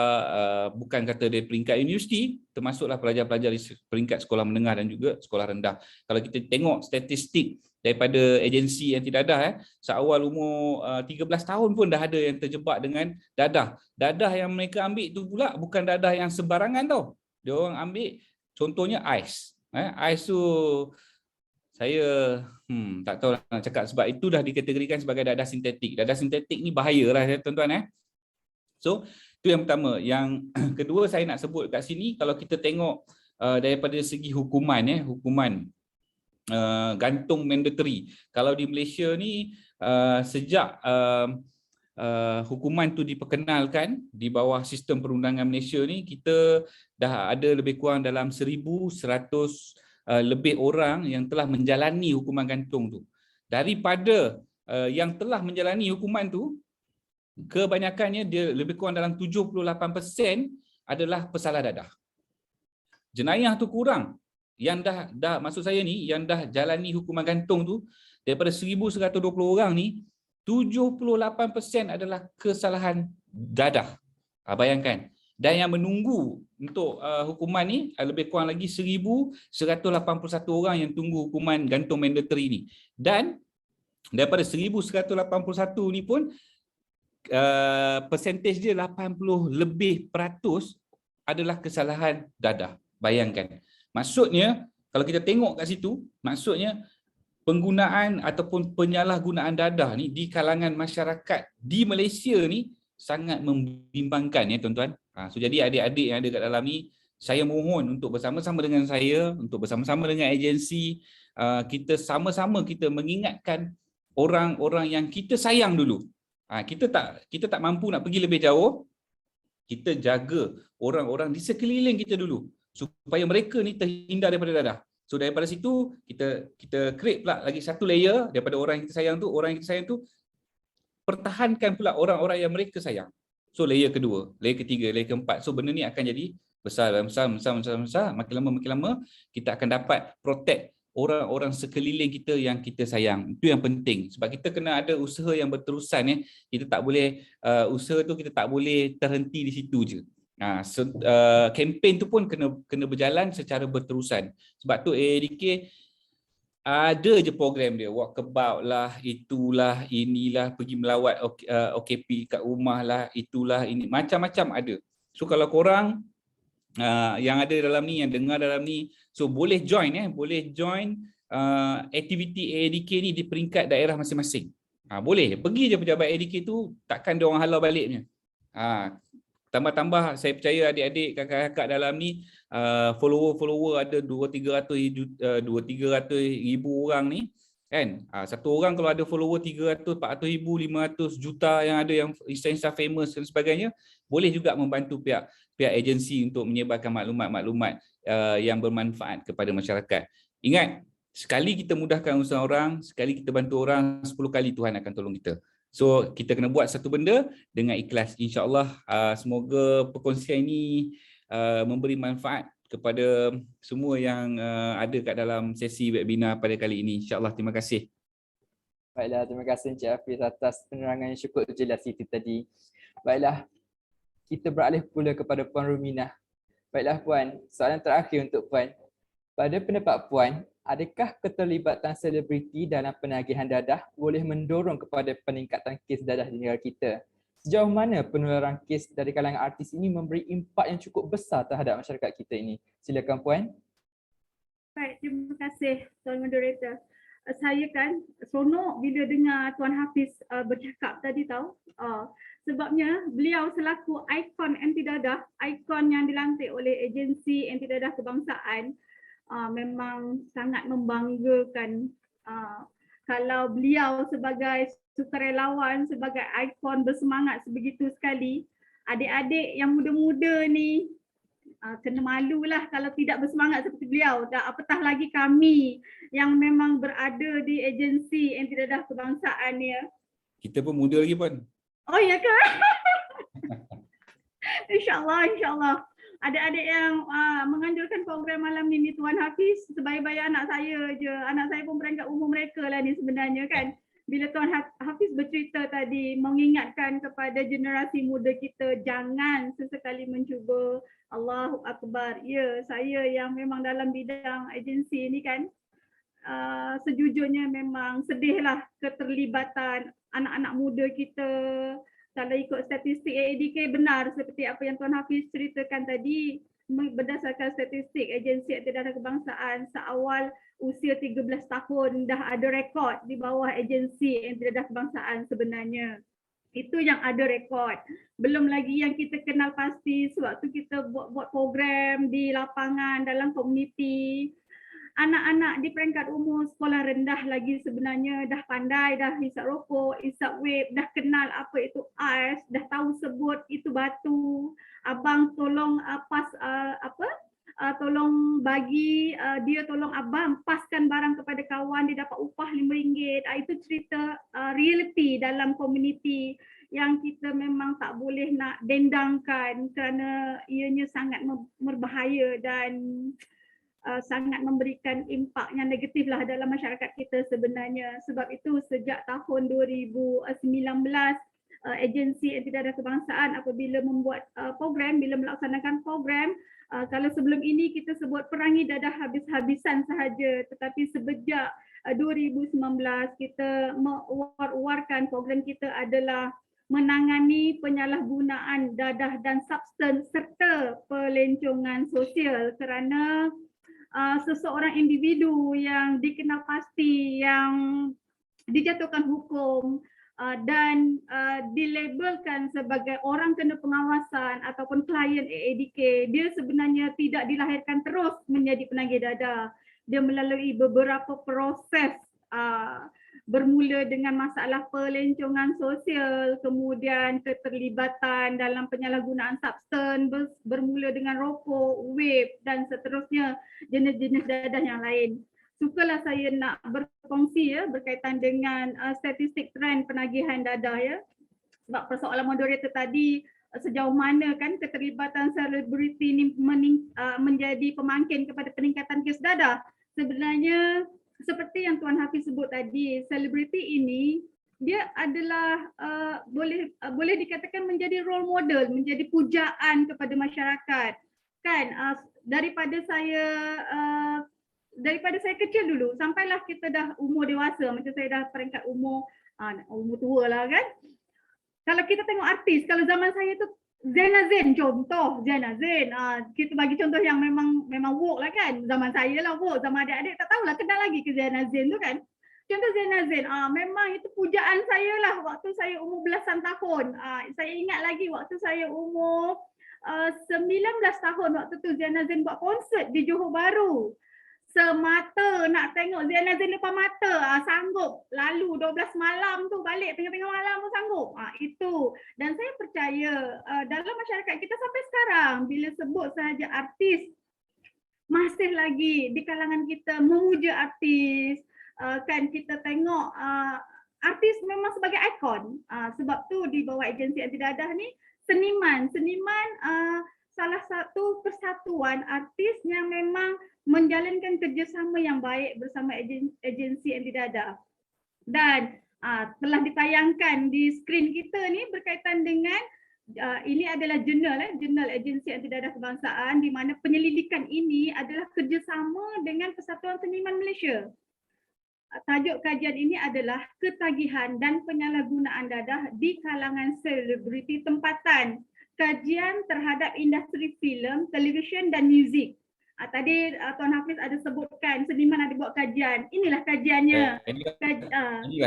Speaker 1: bukan kata dari peringkat universiti, termasuklah pelajar-pelajar di peringkat sekolah menengah dan juga sekolah rendah. Kalau kita tengok statistik daripada agensi yang tidak ada, seawal umur 13 tahun pun dah ada yang terjebak dengan dadah. Dadah yang mereka ambil tu pula bukan dadah yang sembarangan tau. Dia orang ambil contohnya ais. Ais tu saya tak tahu nak cakap, sebab itu dah dikategorikan sebagai dadah sintetik. Dadah sintetik ni bahayalah tuan-tuan. So, itu yang pertama. Yang kedua saya nak sebut kat sini, kalau kita tengok daripada segi hukuman, hukuman gantung mandatory. Kalau di Malaysia ni sejak hukuman tu diperkenalkan di bawah sistem perundangan Malaysia ni, kita dah ada lebih kurang dalam 1,100 lebih orang yang telah menjalani hukuman gantung tu. Daripada yang telah menjalani hukuman tu, kebanyakannya dia lebih kurang dalam 78% adalah pesalah dadah. Jenayah tu kurang. Yang dah maksud saya ni, yang dah jalani hukuman gantung tu, daripada 1,120 orang ni, 78% adalah kesalahan dadah. Bayangkan. Dan yang menunggu untuk hukuman ni lebih kurang lagi 1,181 orang yang tunggu hukuman gantung mandatory ni. Dan daripada 1,181 ni pun percentage dia 80 lebih peratus adalah kesalahan dadah. Bayangkan. Maksudnya kalau kita tengok kat situ, maksudnya penggunaan ataupun penyalahgunaan dadah ni di kalangan masyarakat di Malaysia ni sangat membimbangkan tuan-tuan. So jadi adik-adik yang ada kat dalam ni, saya mohon untuk bersama-sama dengan saya, untuk bersama-sama dengan agensi, kita sama-sama kita mengingatkan orang-orang yang kita sayang dulu. Kita tak mampu nak pergi lebih jauh, kita jaga orang-orang di sekeliling kita dulu supaya mereka ni terhindar daripada dadah. So daripada situ kita create pula lagi satu layer daripada orang yang kita sayang tu, orang yang kita sayang tu pertahankan pula orang-orang yang mereka sayang. So layer kedua, layer ketiga, layer keempat. So benda ni akan jadi besar. Makin lama kita akan dapat protect orang-orang sekeliling kita yang kita sayang. Itu yang penting. Sebab kita kena ada usaha yang berterusan. Kita tak boleh, usaha tu kita tak boleh terhenti di situ je. Kempen tu pun kena berjalan secara berterusan. Sebab tu AADK ada je program dia, walkabout lah, itulah, inilah, pergi melawat OKP kat rumah lah, itulah, ini, macam-macam ada. So kalau korang yang ada dalam ni, yang dengar dalam ni, so boleh join boleh join aktiviti AADK ni di peringkat daerah masing-masing. Boleh, pergi je pejabat AADK tu, takkan dia orang halau baliknya. Tambah-tambah saya percaya adik-adik kakak-kakak dalam ni follower ada 200-300 ribu orang ni kan. Satu orang kalau ada follower 300-400 ribu, 500 juta, yang ada yang Insta famous dan sebagainya, boleh juga membantu pihak agensi untuk menyebarkan maklumat-maklumat yang bermanfaat kepada masyarakat. Ingat, sekali kita mudahkan urusan orang, sekali kita bantu orang, 10 kali Tuhan akan tolong kita. So kita kena buat satu benda dengan ikhlas. InsyaAllah semoga perkongsian ini memberi manfaat kepada semua yang ada kat dalam sesi webinar pada kali ini. InsyaAllah, terima kasih.
Speaker 2: Baiklah, terima kasih Encik Hafiz atas penerangan yang cukup jelas itu tadi. Baiklah, kita beralih pula kepada Puan Ruminah. Baiklah Puan, soalan terakhir untuk Puan. Pada pendapat Puan, adakah keterlibatan selebriti dalam penagihan dadah boleh mendorong kepada peningkatan kes dadah di negara kita? Sejauh mana penularan kes dari kalangan artis ini memberi impak yang cukup besar terhadap masyarakat kita ini? Silakan Puan.
Speaker 3: Baik, terima kasih Tuan Moderator. Saya kan seronok bila dengar Tuan Hafiz bercakap tadi tahu. Sebabnya beliau selaku ikon anti dadah, ikon yang dilantik oleh agensi anti dadah kebangsaan, memang sangat membanggakan. Kalau beliau sebagai sukarelawan, sebagai ikon bersemangat sebegitu sekali, adik-adik yang muda-muda ni kena malulah kalau tidak bersemangat seperti beliau. Dan apatah lagi kami yang memang berada di agensi anti dadah kebangsaan ni.
Speaker 1: Kita pun muda lagi Puan.
Speaker 3: Oh ya ke? InsyaAllah, insyaAllah. Adik-adik yang menganjurkan program malam ni Tuan Hafiz, sebaik-baik anak saya je. Anak saya pun peringkat umur mereka lah ni sebenarnya kan. Bila Tuan Hafiz bercerita tadi, mengingatkan kepada generasi muda kita, jangan sesekali mencuba. Allahu Akbar. Ya, saya yang memang dalam bidang agensi ni kan, sejujurnya memang sedihlah keterlibatan anak-anak muda kita. Kalau ikut statistik AADK, benar seperti apa yang Tuan Hafiz ceritakan tadi, berdasarkan statistik agensi anti dadah kebangsaan, seawal usia 13 tahun dah ada rekod di bawah agensi anti dadah kebangsaan sebenarnya. Itu yang ada rekod. Belum lagi yang kita kenal pasti sewaktu kita buat program di lapangan dalam komuniti. Anak-anak di peringkat umur sekolah rendah lagi sebenarnya dah pandai, dah hisap rokok, hisap vape, dah kenal apa itu ais, dah tahu sebut itu batu. Abang tolong tolong bagi dia tolong abang paskan barang kepada kawan, dia dapat upah RM5. Itu cerita reality dalam komuniti yang kita memang tak boleh nak dendangkan kerana ianya sangat berbahaya dan sangat memberikan impak yang negatif lah dalam masyarakat kita sebenarnya. Sebab itu sejak tahun 2019 agensi anti dadah kebangsaan apabila membuat program, bila melaksanakan program, kalau sebelum ini kita sebut perangi dadah habis-habisan sahaja, tetapi sejak 2019 kita mewar-warkan program kita adalah menangani penyalahgunaan dadah dan substans serta pelencongan sosial kerana seseorang individu yang dikenal pasti, yang dijatuhkan hukum dan dilabelkan sebagai orang kena pengawasan ataupun klien AADK, dia sebenarnya tidak dilahirkan terus menjadi penagih dadah. Dia melalui beberapa proses, bermula dengan masalah pelencongan sosial, kemudian keterlibatan dalam penyalahgunaan substans, bermula dengan rokok, vape dan seterusnya jenis-jenis dadah yang lain. Sukalah saya nak berkongsi berkaitan dengan statistik trend penagihan dadah ya. Sebab persoalan moderator tadi, sejauh mana kan keterlibatan selebriti ini menjadi pemangkin kepada peningkatan kes dadah. Sebenarnya seperti yang Tuan Hafiz sebut tadi, selebriti ini dia adalah boleh dikatakan menjadi role model, menjadi pujaan kepada masyarakat. Kan daripada saya kecil dulu sampailah kita dah umur dewasa, macam saya dah peringkat umur tua lah kan. Kalau kita tengok artis, kalau zaman saya tu Zaina Zain, contoh Zaina Zain, kita bagi contoh yang memang woke lah kan. Zaman saya lah woke, zaman adik-adik tak tahulah kenal lagi ke Zaina Zain tu kan. Contoh Zainal Zain, memang itu pujaan saya lah waktu saya umur belasan tahun. Saya ingat lagi waktu saya umur 19 tahun, waktu tu Zainal Zain buat konsert di Johor Bahru. Semata nak tengok Zainal Zain depan mata, sanggup. Lalu 12 malam tu balik, tengah-tengah malam pun sanggup. Itu. Dan saya percaya dalam masyarakat kita sampai sekarang, bila sebut sahaja artis, masih lagi di kalangan kita memuja artis. Kan kita tengok artis memang sebagai ikon. Sebab tu di bawah agensi anti dadah ni, seniman salah satu persatuan artis yang memang menjalankan kerjasama yang baik bersama agensi anti dadah. Dan telah ditayangkan di skrin kita ni berkaitan dengan ini adalah jurnal Agensi Anti Dadah Kebangsaan, di mana penyelidikan ini adalah kerjasama dengan Persatuan Seniman Malaysia. Tajuk kajian ini adalah ketagihan dan penyalahgunaan dadah di kalangan selebriti tempatan. Kajian terhadap industri filem, televisyen dan muzik. Tadi Tuan Hafiz ada sebutkan seniman ada buat kajian. Inilah kajiannya.
Speaker 1: Inilah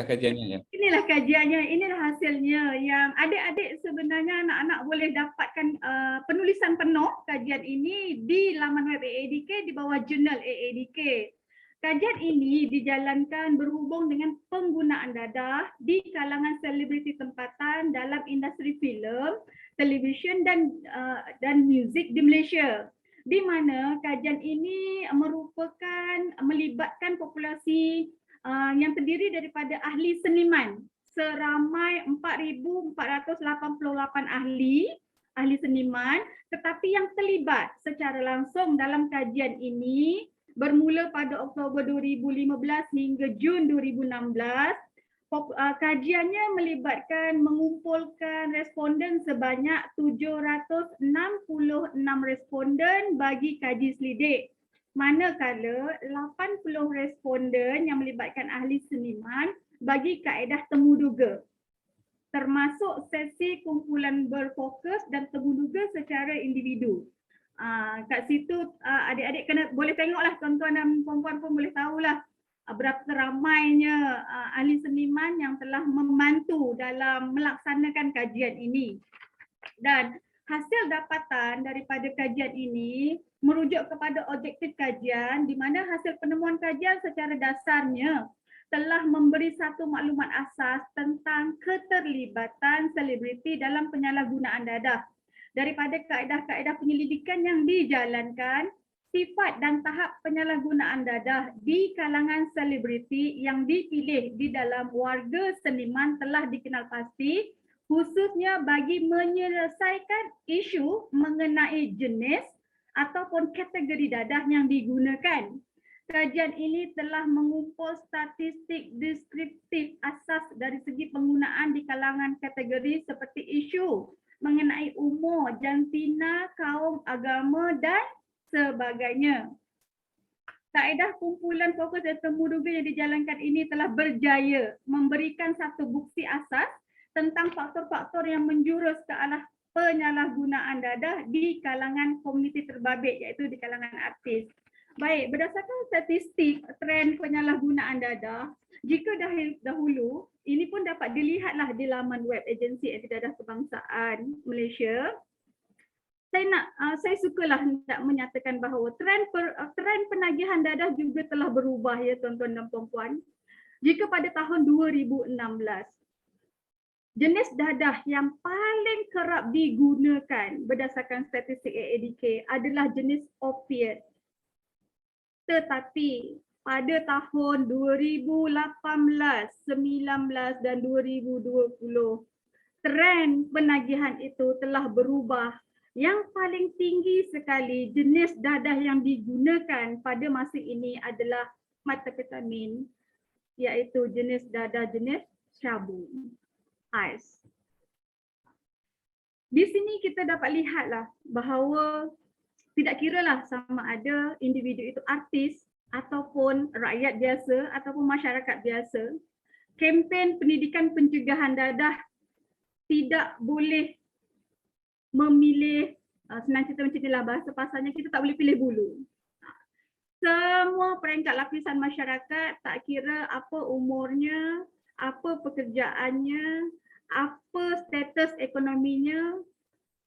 Speaker 1: kajiannya. Ya.
Speaker 3: Inilah kajiannya, inilah hasilnya yang adik-adik sebenarnya anak-anak boleh dapatkan penulisan penuh kajian ini di laman web AADK di bawah jurnal AADK. Kajian ini dijalankan berhubung dengan penggunaan dadah di kalangan selebriti tempatan dalam industri filem, televisyen dan muzik di Malaysia. Di mana kajian ini melibatkan populasi yang terdiri daripada ahli seniman seramai 4,488 ahli seniman, tetapi yang terlibat secara langsung dalam kajian ini bermula pada Oktober 2015 hingga Jun 2016. Kajiannya mengumpulkan responden sebanyak 766 responden bagi kaji selidik. Manakala 80 responden yang melibatkan ahli seniman bagi kaedah temuduga. Termasuk sesi kumpulan berfokus dan temuduga secara individu. Kat situ adik-adik boleh tengoklah, tuan-tuan dan puan-puan pun boleh tahulah berapa ramainya ahli seniman yang telah membantu dalam melaksanakan kajian ini. Dan hasil dapatan daripada kajian ini merujuk kepada objektif kajian, di mana hasil penemuan kajian secara dasarnya telah memberi satu maklumat asas tentang keterlibatan selebriti dalam penyalahgunaan dadah. Daripada kaedah-kaedah penyelidikan yang dijalankan, sifat dan tahap penyalahgunaan dadah di kalangan selebriti yang dipilih di dalam warga seniman telah dikenal pasti, khususnya bagi menyelesaikan isu mengenai jenis ataupun kategori dadah yang digunakan. Kajian ini telah mengumpul statistik deskriptif asas dari segi penggunaan di kalangan kategori seperti isu mengenai umur, jantina, kaum, agama dan sebagainya. Kaedah kumpulan fokus dan temuduga yang dijalankan ini telah berjaya memberikan satu bukti asas tentang faktor-faktor yang menjurus ke arah penyalahgunaan dadah di kalangan komuniti terbabit, iaitu di kalangan artis. Baik, berdasarkan statistik tren penyalahgunaan dadah, jika dahulu, ini pun dapat dilihatlah di laman web Agensi Anti Dadah Kebangsaan Malaysia. Saya sukalah hendak menyatakan bahawa tren penagihan dadah juga telah berubah, ya tuan-tuan dan puan-puan. Jika pada tahun 2016, jenis dadah yang paling kerap digunakan berdasarkan statistik AADK adalah jenis opiat. Tetapi pada tahun 2018, 19 dan 2020, tren penagihan itu telah berubah. Yang paling tinggi sekali jenis dadah yang digunakan pada masa ini adalah methamphetamine, iaitu jenis dadah jenis syabu, ais. Di sini kita dapat lihatlah bahawa tidak kiralah sama ada individu itu artis ataupun rakyat biasa ataupun masyarakat biasa, kempen pendidikan pencegahan dadah tidak boleh memilih, senang cerita macam inilah bahasa pasarnya, kita tak boleh pilih bulu. semua peringkat lapisan masyarakat, tak kira apa umurnya, apa pekerjaannya, apa status ekonominya,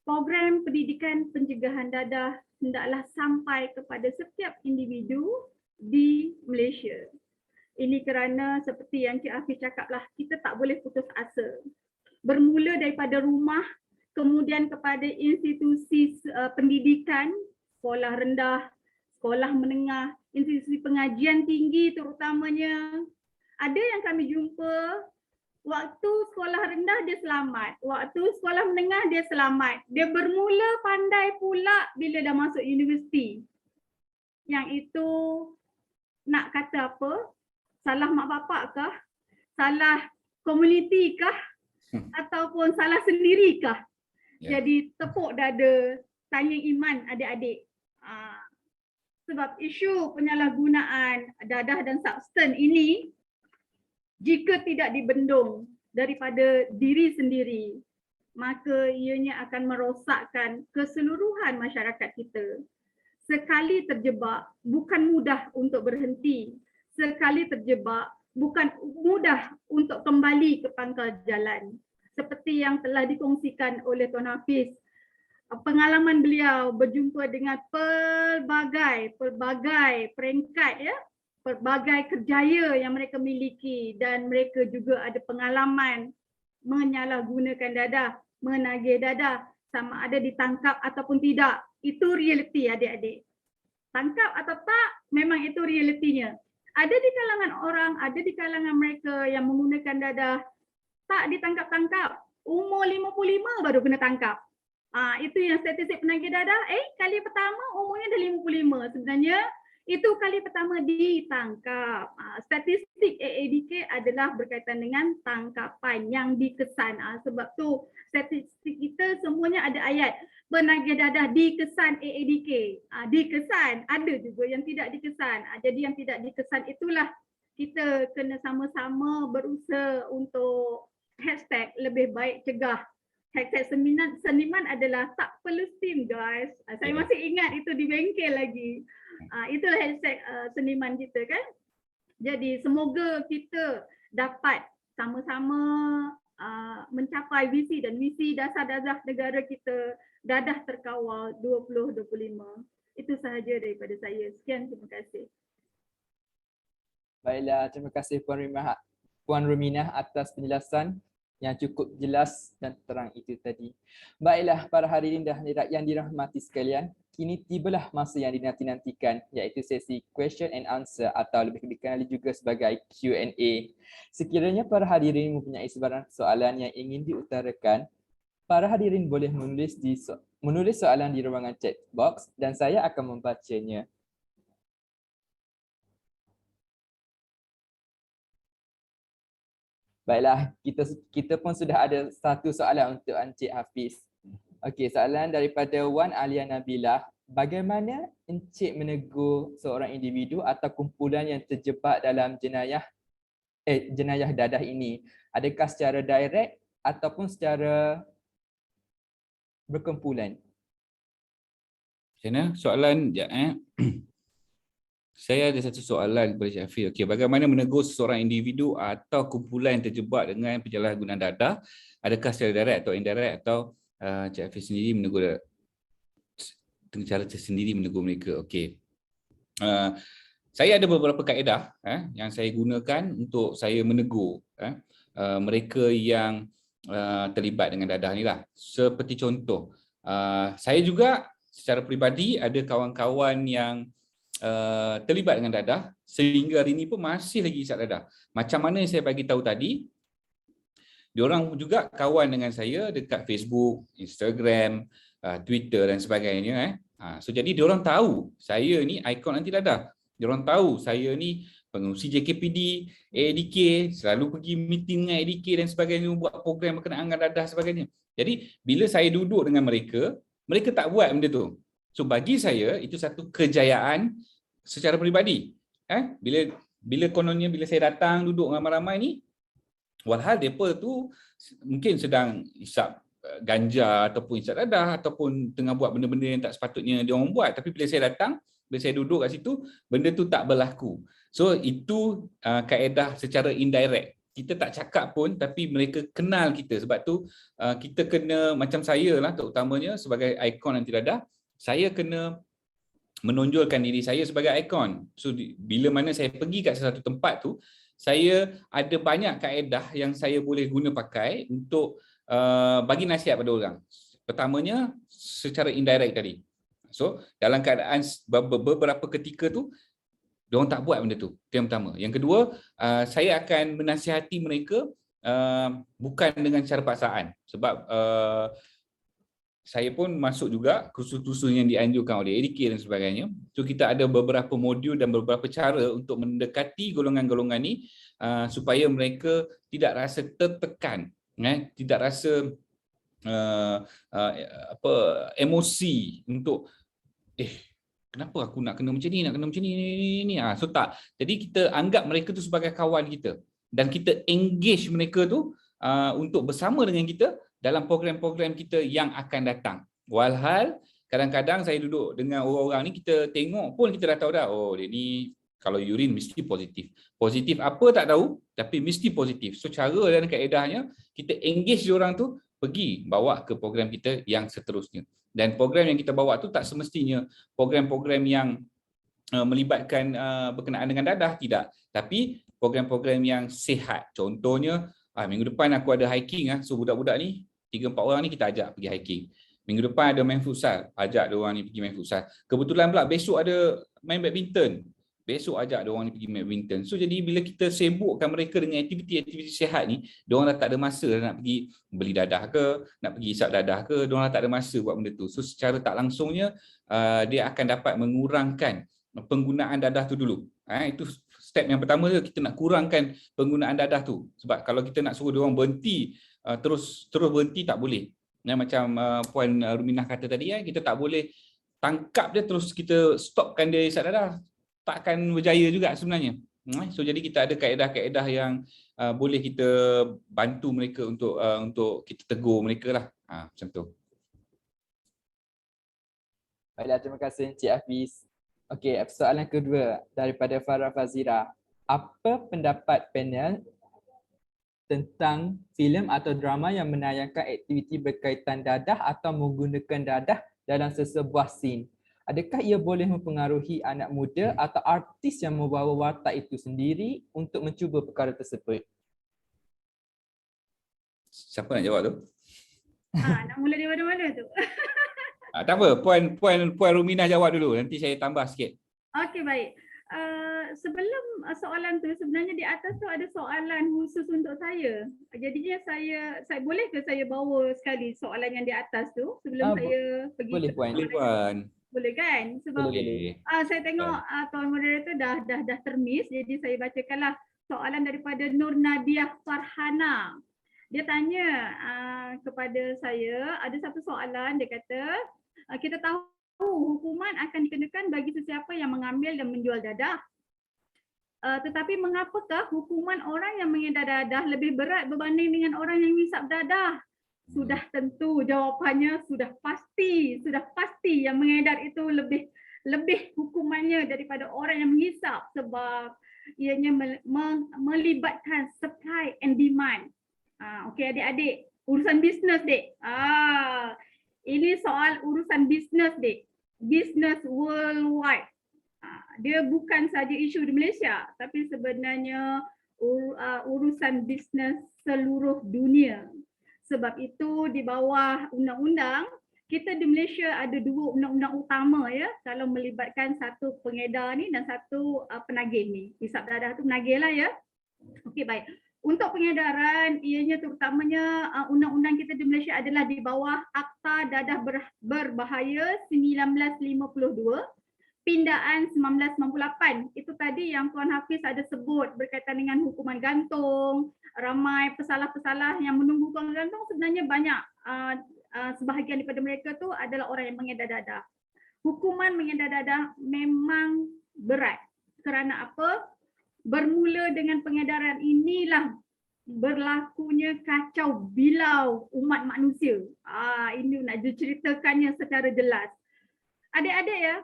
Speaker 3: program pendidikan pencegahan dadah hendaklah sampai kepada setiap individu di Malaysia. Ini kerana seperti yang Cik Hafiz cakaplah, kita tak boleh putus asa. Bermula daripada rumah, kemudian kepada institusi pendidikan, sekolah rendah, sekolah menengah, institusi pengajian tinggi terutamanya. Ada yang kami jumpa, waktu sekolah rendah dia selamat, waktu sekolah menengah dia selamat. Dia bermula pandai pula bila dah masuk universiti. Yang itu nak kata apa? Salah mak bapak kah? Salah komuniti kah? Ataupun salah sendiri kah? Jadi tepuk dada, tanya iman adik-adik. Sebab isu penyalahgunaan dadah dan substan ini, jika tidak dibendung daripada diri sendiri, maka ianya akan merosakkan keseluruhan masyarakat kita. Sekali terjebak, bukan mudah untuk berhenti. Sekali terjebak, bukan mudah untuk kembali ke pangkal jalan. Seperti yang telah dikongsikan oleh Tuan Hafiz, pengalaman beliau berjumpa dengan pelbagai peringkat, pelbagai kerjaya yang mereka miliki, dan mereka juga ada pengalaman menyalahgunakan dadah, menagih dadah, sama ada ditangkap ataupun tidak. Itu realiti adik-adik. Tangkap atau tak, memang itu realitinya. Ada di kalangan orang, ada di kalangan mereka yang menggunakan dadah, tak ditangkap-tangkap. Umur 55 baru kena tangkap. Itu yang statistik penagih dadah. Kali pertama umurnya dah 55. Sebenarnya itu kali pertama ditangkap. Statistik AADK adalah berkaitan dengan tangkapan yang dikesan. Sebab tu statistik kita semuanya ada ayat penagih dadah dikesan AADK. Dikesan, ada juga yang tidak dikesan. Jadi yang tidak dikesan itulah kita kena sama-sama berusaha untuk hashtag lebih baik cegah. Hashtag seniman adalah tak perlu steam guys. Saya masih ingat itu di bengkel lagi. Itulah hashtag seniman kita kan. Jadi semoga kita dapat sama-sama mencapai visi dan misi dasar-dasar negara kita, dadah terkawal 2025. Itu sahaja daripada saya. Sekian, terima kasih.
Speaker 2: Baiklah, terima kasih Puan Ruminah atas penjelasan yang cukup jelas dan terang itu tadi. Baiklah para hadirin yang dirahmati sekalian, kini tibalah masa yang dinanti-nantikan, iaitu sesi question and answer atau lebih dikenali juga sebagai Q&A. Sekiranya para hadirin mempunyai sebarang soalan yang ingin diutarakan, para hadirin boleh menulis soalan di ruangan chat box dan saya akan membacanya. Baiklah, kita pun sudah ada satu soalan untuk Encik Hafiz. Okey, soalan daripada Wan Alia Nabilah. Bagaimana Encik menegur seorang individu atau kumpulan yang terjebak dalam jenayah dadah ini? Adakah secara direct ataupun secara berkumpulan?
Speaker 1: Macam mana? Soalan Saya ada satu soalan kepada Cik Hafiz. Okey, bagaimana menegur seseorang individu atau kumpulan yang terjebak dengan penyalahgunaan dadah? Adakah secara direct atau indirect, atau Cik Hafiz sendiri menegur dengan cara tersendiri menegur mereka? Okey. Saya ada beberapa kaedah yang saya gunakan untuk saya menegur mereka yang terlibat dengan dadah ni lah. Seperti contoh, saya juga secara peribadi ada kawan-kawan yang terlibat dengan dadah sehingga hari ini pun masih lagi isap dadah. Macam mana yang saya bagi tahu tadi, diorang juga kawan dengan saya dekat Facebook, Instagram, Twitter dan sebagainya. So jadi diorang tahu saya ni ikon anti dadah. Diorang tahu saya ni pengurusi JKPD, AADK, selalu pergi meeting dengan AADK dan sebagainya, buat program berkenaan dengan dadah sebagainya. Jadi bila saya duduk dengan mereka, mereka tak buat benda tu. So bagi saya itu satu kejayaan secara peribadi. Bila kononnya bila saya datang duduk ramai-ramai ni, walhal mereka tu mungkin sedang isap ganja ataupun isap dadah ataupun tengah buat benda-benda yang tak sepatutnya dia orang buat, tapi bila saya datang, bila saya duduk kat situ, benda tu tak berlaku. So itu kaedah secara indirect. Kita tak cakap pun tapi mereka kenal kita. Sebab tu kita kena, macam saya lah terutamanya sebagai ikon anti dadah, saya kena menonjolkan diri saya sebagai ikon. So bila mana saya pergi kat sesuatu tempat tu, saya ada banyak kaedah yang saya boleh guna pakai untuk bagi nasihat pada orang. Pertamanya secara indirect tadi. So dalam keadaan beberapa ketika tu diorang tak buat benda tu. Itu yang pertama. Yang kedua, saya akan menasihati mereka bukan dengan cara paksaan. Sebab saya pun masuk juga kursus-kursus yang dianjurkan oleh ADK dan sebagainya. So kita ada beberapa modul dan beberapa cara untuk mendekati golongan-golongan ni supaya mereka tidak rasa tertekan, tidak rasa emosi untuk kenapa aku nak kena macam ni, nak kena macam ni. So tak. Jadi kita anggap mereka tu sebagai kawan kita dan kita engage mereka tu untuk bersama dengan kita dalam program-program kita yang akan datang. Walhal kadang-kadang saya duduk dengan orang-orang ni, kita tengok pun kita dah tahu dah, oh dia ni kalau urine mesti positif. Positif apa tak tahu tapi mesti positif. So cara dan kaedahnya kita engage diorang tu, pergi bawa ke program kita yang seterusnya. Dan program yang kita bawa tu tak semestinya program-program yang melibatkan berkenaan dengan dadah, tidak. Tapi program-program yang sihat. Contohnya, minggu depan aku ada hiking. So budak-budak ni, 3-4 orang ni kita ajak pergi hiking. Minggu depan ada main futsal, ajak diorang ni pergi main futsal. Kebetulan pula besok ada main badminton. Besok ajak diorang ni pergi main badminton. So jadi bila kita sibukkan mereka dengan aktiviti-aktiviti sihat ni, diorang dah tak ada masa nak pergi beli dadah ke, nak pergi isap dadah ke, diorang dah tak ada masa buat benda tu. So secara tak langsungnya dia akan dapat mengurangkan penggunaan dadah tu dulu. Itu step yang pertama, kita nak kurangkan penggunaan dadah tu. Sebab kalau kita nak suruh diorang berhenti, terus berhenti tak boleh. Macam Puan Ruminah kata tadi, kita tak boleh tangkap dia terus kita stopkan dia isap dadah. Tak akan berjaya juga sebenarnya. So jadi kita ada kaedah-kaedah yang boleh kita bantu mereka untuk kita tegur mereka lah. Macam tu.
Speaker 2: Baiklah, terima kasih Encik Hafiz. Okey, soalan kedua daripada Farah Fazira. Apa pendapat panel tentang filem atau drama yang menayangkan aktiviti berkaitan dadah atau menggunakan dadah dalam sesebuah scene? Adakah ia boleh mempengaruhi anak muda atau artis yang membawa watak itu sendiri untuk mencuba perkara tersebut?
Speaker 1: Siapa nak jawab tu?
Speaker 3: Nak mula dari mana-mana tu?
Speaker 1: Tak apa, Puan Ruminah jawab dulu, nanti saya tambah sikit.
Speaker 3: Okey, baik. Sebelum soalan tu, sebenarnya di atas tu ada soalan khusus untuk saya. Jadinya saya boleh ke saya bawa sekali soalan yang di atas tu sebelum saya pergi
Speaker 2: boleh,
Speaker 3: ke
Speaker 2: Puan.
Speaker 1: Boleh, Puan.
Speaker 3: Boleh kan? Sebab
Speaker 1: Boleh.
Speaker 3: saya tengok Tuan Moderator dah termis, jadi saya bacakanlah soalan daripada Nur Nadiah Farhana. Dia tanya kepada saya, ada satu soalan, dia kata, kita tahu hukuman akan dikenakan bagi sesiapa yang mengambil dan menjual dadah. Tetapi mengapakah hukuman orang yang mengedar dadah lebih berat berbanding dengan orang yang menghisap dadah? Sudah tentu jawapannya sudah pasti yang mengedar itu lebih hukumannya daripada orang yang menghisap, sebab ianya melibatkan supply and demand. Okey adik-adik, urusan bisnes dek. Ini soal urusan bisnes dek. Business worldwide. Dia bukan saja isu di Malaysia, tapi sebenarnya urusan bisnes seluruh dunia. Sebab itu di bawah undang-undang, kita di Malaysia ada 2 undang-undang utama ya, kalau melibatkan satu pengedar ni dan satu penagih ni. Hisap dadah tu penagih lah ya. Okey, baik. Untuk pengedaran, ianya terutamanya undang-undang kita di Malaysia adalah di bawah Akta Dadah Berbahaya 1952, Pindaan 1998. Itu tadi yang Tuan Hafiz ada sebut berkaitan dengan hukuman gantung. Ramai pesalah-pesalah yang menunggu hukuman gantung, sebenarnya banyak sebahagian daripada mereka tu adalah orang yang mengedar dadah. Hukuman mengedar dadah memang berat. Kerana apa? Bermula dengan pengedaran inilah berlakunya kacau bilau umat manusia. Ini nak ceritakannya secara jelas. Adik-adik ya,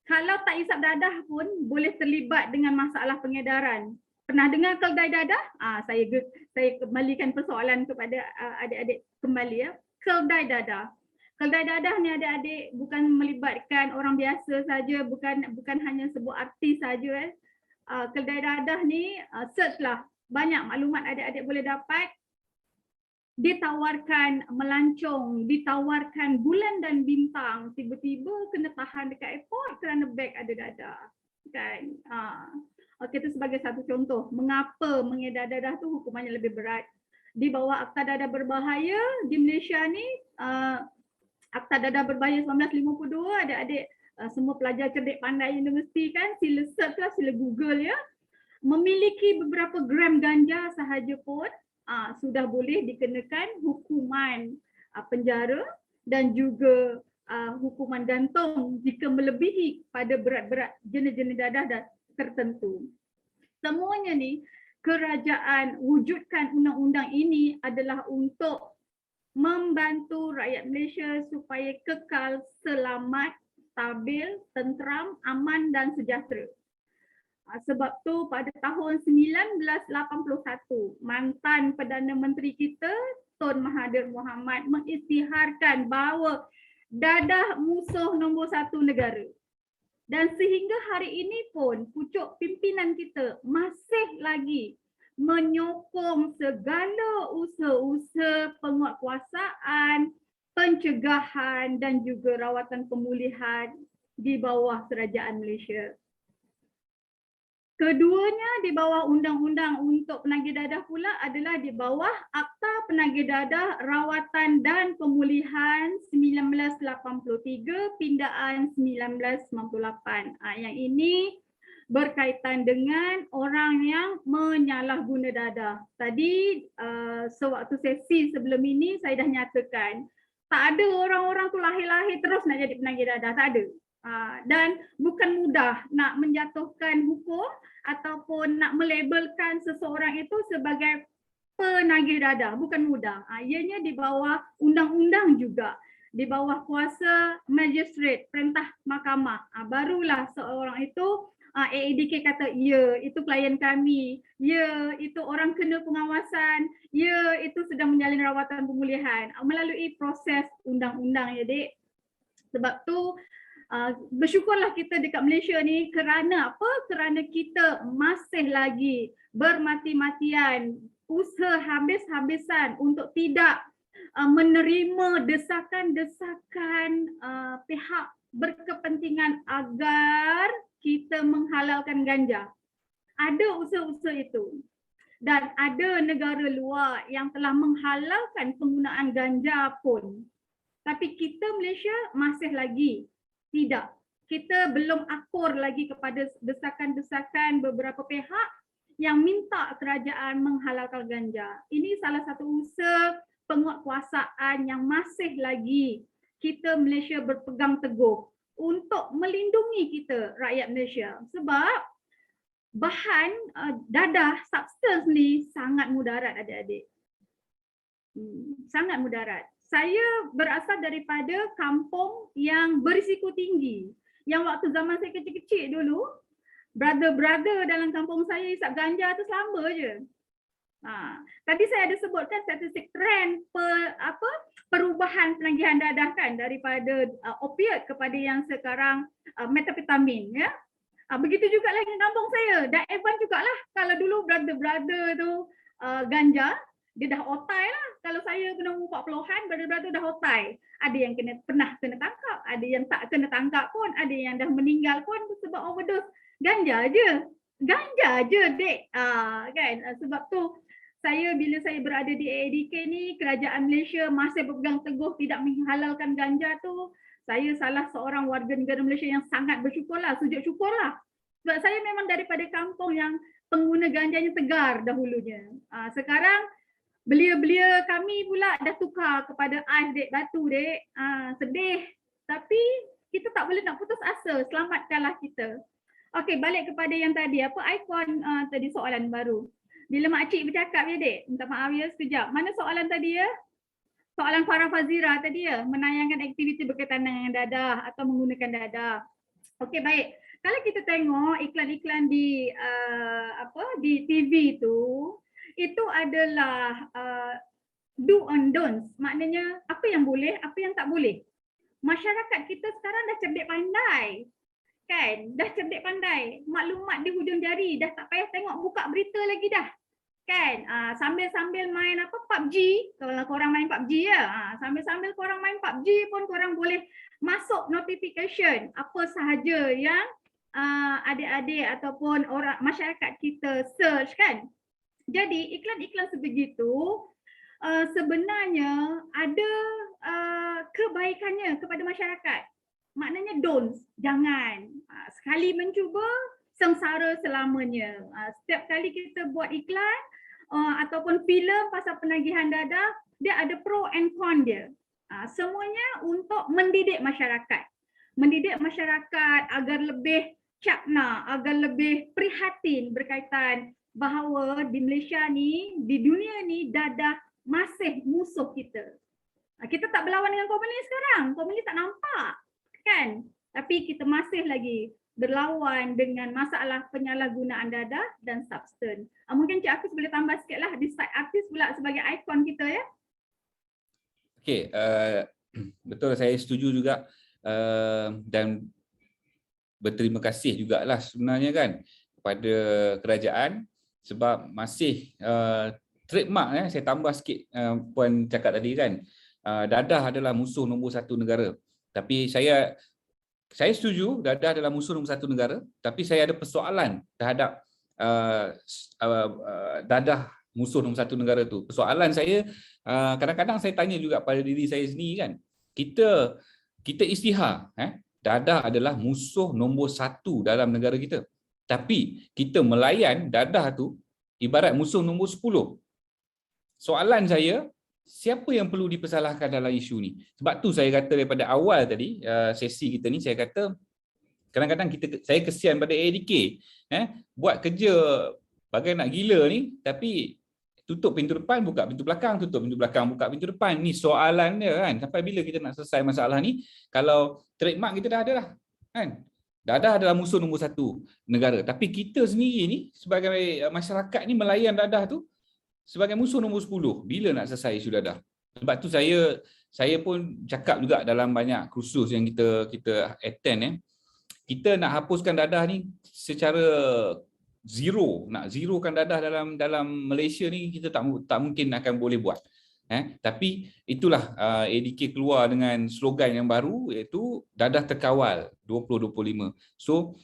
Speaker 3: Kalau tak isap dadah pun boleh terlibat dengan masalah pengedaran. Pernah dengar keldai dadah? Saya kembalikan persoalan kepada adik-adik kembali ya. Keldai dadah. Keldai dadah ni adik-adik bukan melibatkan orang biasa saja, bukan hanya sebuah artis saja. Keldai dadah ni search lah, banyak maklumat adik-adik boleh dapat. Ditawarkan melancong, ditawarkan bulan dan bintang, tiba-tiba kena tahan dekat airport kerana beg ada dadah. Kan? Okey, itu sebagai satu contoh mengapa mengedar dadah tu hukumannya lebih berat. Di bawah Akta Dadah Berbahaya di Malaysia ni, Akta Dadah Berbahaya 1952, adik-adik semua pelajar cerdik pandai universiti kan, sila search lah, sila Google ya. Memiliki beberapa gram ganja sahaja pun sudah boleh dikenakan hukuman penjara dan juga hukuman gantung jika melebihi pada berat-berat jenis-jenis dadah tertentu. Semuanya ni kerajaan wujudkan undang-undang ini adalah untuk membantu rakyat Malaysia supaya kekal selamat, stabil, tenteram, aman dan sejahtera. Sebab tu pada tahun 1981 mantan Perdana Menteri kita Tun Mahathir Mohamad mengisytiharkan bahawa dadah musuh nombor 1 negara. Dan sehingga hari ini pun pucuk pimpinan kita masih lagi menyokong segala usaha-usaha penguatkuasaan, pencegahan dan juga rawatan pemulihan di bawah Kerajaan Malaysia. Keduanya di bawah undang-undang untuk penagih dadah pula adalah di bawah Akta Penagih Dadah Rawatan dan Pemulihan 1983 Pindaan 1998. Yang ini berkaitan dengan orang yang menyalahguna dadah. Tadi sewaktu sesi sebelum ini saya dah nyatakan tak ada orang-orang tu lahir-lahir terus nak jadi penagih dadah, tak ada. Dan bukan mudah nak menjatuhkan hukum ataupun nak melabelkan seseorang itu sebagai penagih dadah, bukan mudah. Ianya di bawah undang-undang juga, di bawah kuasa magistrate, perintah mahkamah. Barulah seorang itu AADK kata, ya itu klien kami, ya itu orang kena pengawasan, ya itu sedang menjalin rawatan pemulihan melalui proses undang-undang ya dek. Sebab tu bersyukurlah kita dekat Malaysia ni kerana apa? Kerana kita masih lagi bermati-matian, usaha habis-habisan untuk tidak menerima desakan-desakan pihak berkepentingan agar kita menghalalkan ganja. Ada usaha-usaha itu. Dan ada negara luar yang telah menghalalkan penggunaan ganja pun. Tapi kita Malaysia masih lagi tidak. Kita belum akur lagi kepada desakan-desakan beberapa pihak yang minta kerajaan menghalalkan ganja. Ini salah satu usaha penguatkuasaan yang masih lagi kita Malaysia berpegang teguh untuk melindungi kita rakyat Malaysia. Sebab bahan dadah, substance ni sangat mudarat adik-adik. Sangat mudarat. Saya berasal daripada kampung yang berisiko tinggi. Yang waktu zaman saya kecil-kecil dulu, brother-brother dalam kampung saya isap ganja tu selamba je. Tadi saya ada sebutkan statistik trend perubahan penagihan dadah kan daripada opiat kepada yang sekarang metapetamin ya. Begitu juga lagi kampung saya, Daevan jugalah. Kalau dulu brother-brother tu ganja, dia dah otai lah. Kalau saya kena umur 40-an, brother-brother dah otai. Ada yang pernah kena tangkap, ada yang tak kena tangkap pun, ada yang dah meninggal pun sebab overdose. Ganja je dek. Kan? Sebab tu bila saya berada di AADK ni, kerajaan Malaysia masih berpegang teguh tidak menghalalkan ganja tu. Saya salah seorang warga negara Malaysia yang sangat bersyukurlah, sujud syukurlah. Sebab saya memang daripada kampung yang pengguna ganjanya tegar dahulunya. Sekarang belia-belia kami pula dah tukar kepada ais dek, batu dek. Sedih. Tapi kita tak boleh nak putus asa. Selamatkanlah kita. Okey, balik kepada yang tadi. Apa ikon tadi soalan baru? Bila makcik bercakap ya dek. Minta maaf ya sekejap. Mana soalan tadi ya? Soalan Farah Fazira tadi ya. Menayangkan aktiviti berkaitan dengan dadah atau menggunakan dadah. Okey, baik. Kalau kita tengok iklan-iklan di di TV itu adalah do and don'ts. Maknanya apa yang boleh, apa yang tak boleh. Masyarakat kita sekarang dah cerdik pandai. Kan? Dah cerdik pandai. Maklumat di hujung jari, dah tak payah tengok buka berita lagi dah. Kan? Sambil-sambil main PUBG, kalau korang main PUBG ya. Sambil-sambil korang main PUBG pun korang boleh masuk notification apa sahaja yang adik-adik ataupun orang masyarakat kita search kan. Jadi iklan-iklan sebegitu sebenarnya ada kebaikannya kepada masyarakat. Maknanya don'ts, jangan. Sekali mencuba, sengsara selamanya. Setiap kali kita buat iklan ataupun filem pasal penagihan dadah, dia ada pro and con dia. Semuanya untuk mendidik masyarakat. Mendidik masyarakat agar lebih cakna, agar lebih prihatin berkaitan bahawa di Malaysia ni, di dunia ni dadah masih musuh kita. Kita tak berlawan dengan komunis sekarang. Komunis tak nampak. Kan? Tapi kita masih lagi berlawan dengan masalah penyalahgunaan dadah dan substan. Mungkin Cik Hafiz boleh tambah sikitlah di side artis pula sebagai ikon kita ya.
Speaker 1: Okey, betul, saya setuju juga dan berterima kasih jugalah sebenarnya kan kepada kerajaan sebab masih trademark saya tambah sikit Puan cakap tadi kan, dadah adalah musuh nombor satu negara. Tapi saya setuju dadah adalah musuh nombor satu negara, tapi saya ada persoalan terhadap dadah musuh nombor satu negara tu. Persoalan saya kadang-kadang saya tanya juga pada diri saya sendiri kan. Kita isytihar dadah adalah musuh nombor satu dalam negara kita. Tapi kita melayan dadah tu ibarat musuh nombor 10. Soalan saya, siapa yang perlu dipersalahkan dalam isu ni? Sebab tu saya kata daripada awal tadi sesi kita ni, saya kata kadang-kadang saya kesian pada ADK buat kerja bagai nak gila ni, tapi tutup pintu depan, buka pintu belakang, tutup pintu belakang, buka pintu depan. Ni soalan dia kan. Sampai bila kita nak selesai masalah ni? Kalau trademark kita dah ada lah. Kan? Dadah adalah musuh nombor satu negara. Tapi kita sendiri ni sebagai masyarakat ni melayan dadah tu sebagai musuh nombor 10. Bila nak selesai isu dadah? Sebab tu saya pun cakap juga dalam banyak kursus yang kita attend kita nak hapuskan dadah ni secara zero, nak zerokan dadah dalam Malaysia ni kita tak mungkin akan boleh buat. Tapi itulah ADK keluar dengan slogan yang baru iaitu dadah terkawal 2025. So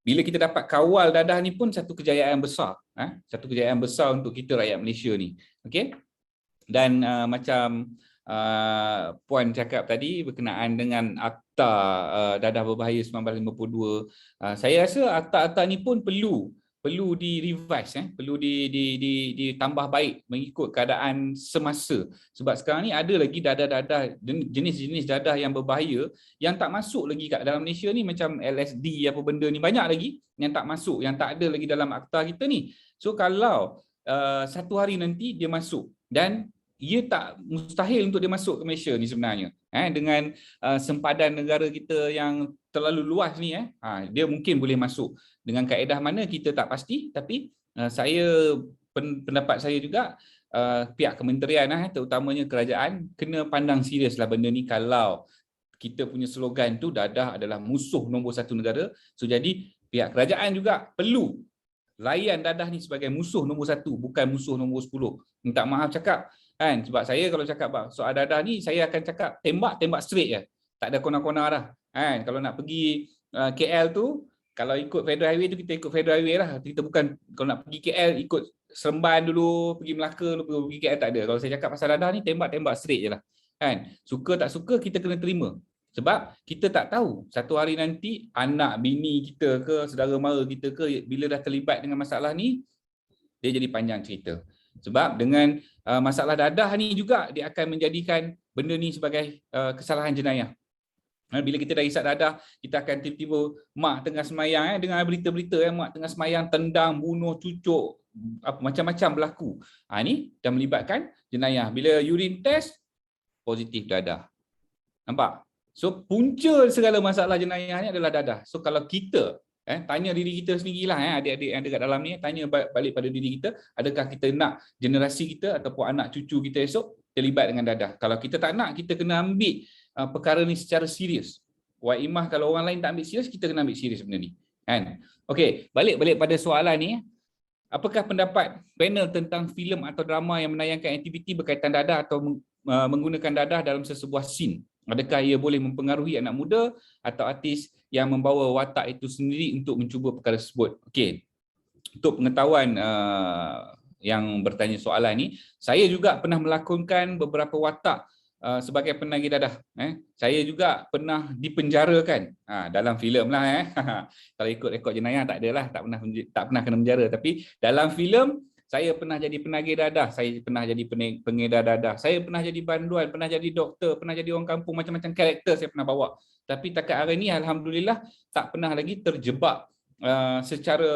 Speaker 1: bila kita dapat kawal dadah ni pun satu kejayaan besar, satu kejayaan besar untuk kita rakyat Malaysia ni. Okey. Dan macam Puan cakap tadi berkenaan dengan Akta Dadah Berbahaya 1952, saya rasa akta-akta ni pun perlu di-revise, perlu ditambah baik mengikut keadaan semasa. Sebab sekarang ni ada lagi dadah-dadah, jenis-jenis dadah yang berbahaya yang tak masuk lagi kat dalam Malaysia ni, macam LSD apa benda ni, banyak lagi yang tak masuk, yang tak ada lagi dalam akta kita ni. So kalau satu hari nanti dia masuk, dan ia tak mustahil untuk dia masuk ke Malaysia ni sebenarnya, dengan sempadan negara kita yang terlalu luas ni, dia mungkin boleh masuk. Dengan kaedah mana kita tak pasti, tapi pendapat saya juga pihak kementerian terutamanya kerajaan kena pandang seriuslah benda ni. Kalau kita punya slogan tu dadah adalah musuh nombor satu negara, so jadi pihak kerajaan juga perlu layan dadah ni sebagai musuh nombor satu, bukan musuh nombor 10. Minta maaf cakap kan, sebab saya kalau cakap soal dadah ni saya akan cakap tembak straight je, tak ada kona-kona dah kan. Kalau nak pergi KL tu, kalau ikut Federal Highway tu kita ikut Federal Highway lah, kita bukan kalau nak pergi KL ikut Seremban dulu, pergi Melaka dulu, pergi KL tak ada. Kalau saya cakap pasal dadah ni tembak straight je lah kan. Suka tak suka kita kena terima, sebab kita tak tahu satu hari nanti anak bini kita ke saudara mara kita ke bila dah terlibat dengan masalah ni, dia jadi panjang cerita. Sebab dengan masalah dadah ni juga dia akan menjadikan benda ni sebagai kesalahan jenayah. Bila kita dah isap dadah, kita akan tiba-tiba mak tengah semayang, dengar berita-berita mak tengah semayang tendang, bunuh, cucuk, macam-macam berlaku. Ni dah melibatkan jenayah. Bila urine test positif dadah. Nampak? So punca segala masalah jenayah ni adalah dadah. So kalau kita tanya diri kita sendirilah, adik-adik yang dekat dalam ni, tanya balik pada diri kita, adakah kita nak generasi kita ataupun anak cucu kita esok terlibat dengan dadah. Kalau kita tak nak, kita kena ambil perkara ni secara serius. Wa imah kalau orang lain tak ambil serius, kita kena ambil serius benda ni. Kan? Okey, balik pada soalan ni. Apakah pendapat panel tentang filem atau drama yang menayangkan aktiviti berkaitan dadah atau menggunakan dadah dalam sesebuah scene? Adakah ia boleh mempengaruhi anak muda atau artis yang membawa watak itu sendiri untuk mencuba perkara tersebut? Okey. Untuk pengetahuan yang bertanya soalan ni, saya juga pernah melakonkan beberapa watak sebagai penagih dadah. Saya juga pernah dipenjarakan dalam filem lah. Kalau ikut rekod jenayah tak adalah, tak pernah kena penjara, tapi dalam filem saya pernah jadi penagih dadah, saya pernah jadi pengedar dadah, saya pernah jadi banduan, pernah jadi doktor, pernah jadi orang kampung, macam-macam karakter saya pernah bawa. Tapi takat hari ni alhamdulillah tak pernah lagi terjebak secara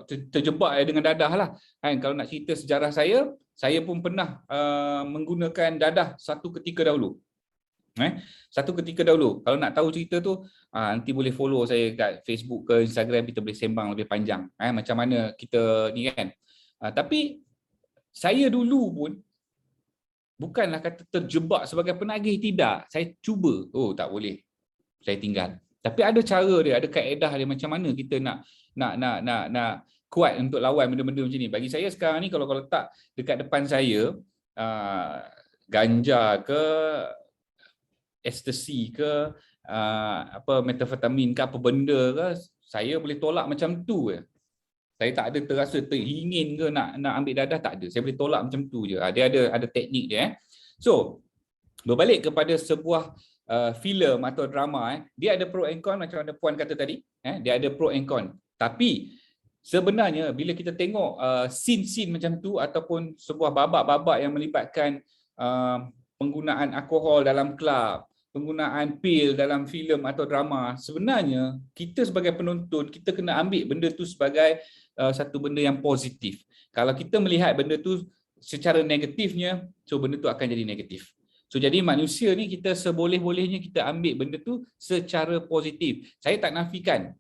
Speaker 1: terjebak dengan dadah lah. Kalau nak cerita sejarah saya pun pernah menggunakan dadah satu ketika dahulu. Satu ketika dahulu. Kalau nak tahu cerita tu, nanti boleh follow saya kat Facebook ke Instagram, kita boleh sembang lebih panjang. Macam mana kita ni kan. Tapi saya dulu pun bukanlah kata terjebak sebagai penagih, tidak. Saya cuba, tak boleh, saya tinggal. Tapi ada cara dia, ada kaedah dia macam mana kita nak kuat untuk lawan benda-benda macam ni. Bagi saya sekarang ni, kalau letak dekat depan saya ganja ke, ekstasi ke, metafetamin ke, apa benda ke, saya boleh tolak macam tu je. Saya tak ada terasa teringin ke nak ambil dadah, tak ada. Saya boleh tolak macam tu je. Dia ada teknik dia. So, berbalik kepada sebuah filem atau drama, dia ada pro and con macam ada Puan kata tadi. Dia ada pro and con. Tapi sebenarnya bila kita tengok scene-scene macam tu ataupun sebuah babak-babak yang melibatkan penggunaan alkohol dalam kelab, penggunaan pil dalam filem atau drama, sebenarnya kita sebagai penonton, kita kena ambil benda tu sebagai satu benda yang positif. Kalau kita melihat benda tu secara negatifnya, so benda tu akan jadi negatif. So jadi manusia ni kita seboleh-bolehnya kita ambil benda tu secara positif. Saya tak nafikan,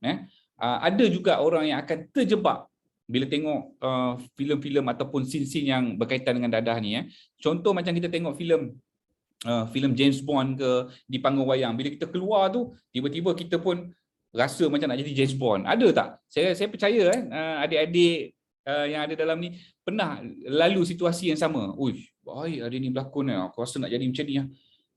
Speaker 1: ada juga orang yang akan terjebak bila tengok filem-filem ataupun scene-scene yang berkaitan dengan dadah ni. Contoh macam kita tengok filem James Bond ke di panggung wayang, bila kita keluar tu tiba-tiba kita pun rasa macam nak jadi James Bond. Ada tak? Saya percaya adik-adik yang ada dalam ni pernah lalu situasi yang sama. Uish, baik ada ni berlakon, aku rasa nak jadi macam ni,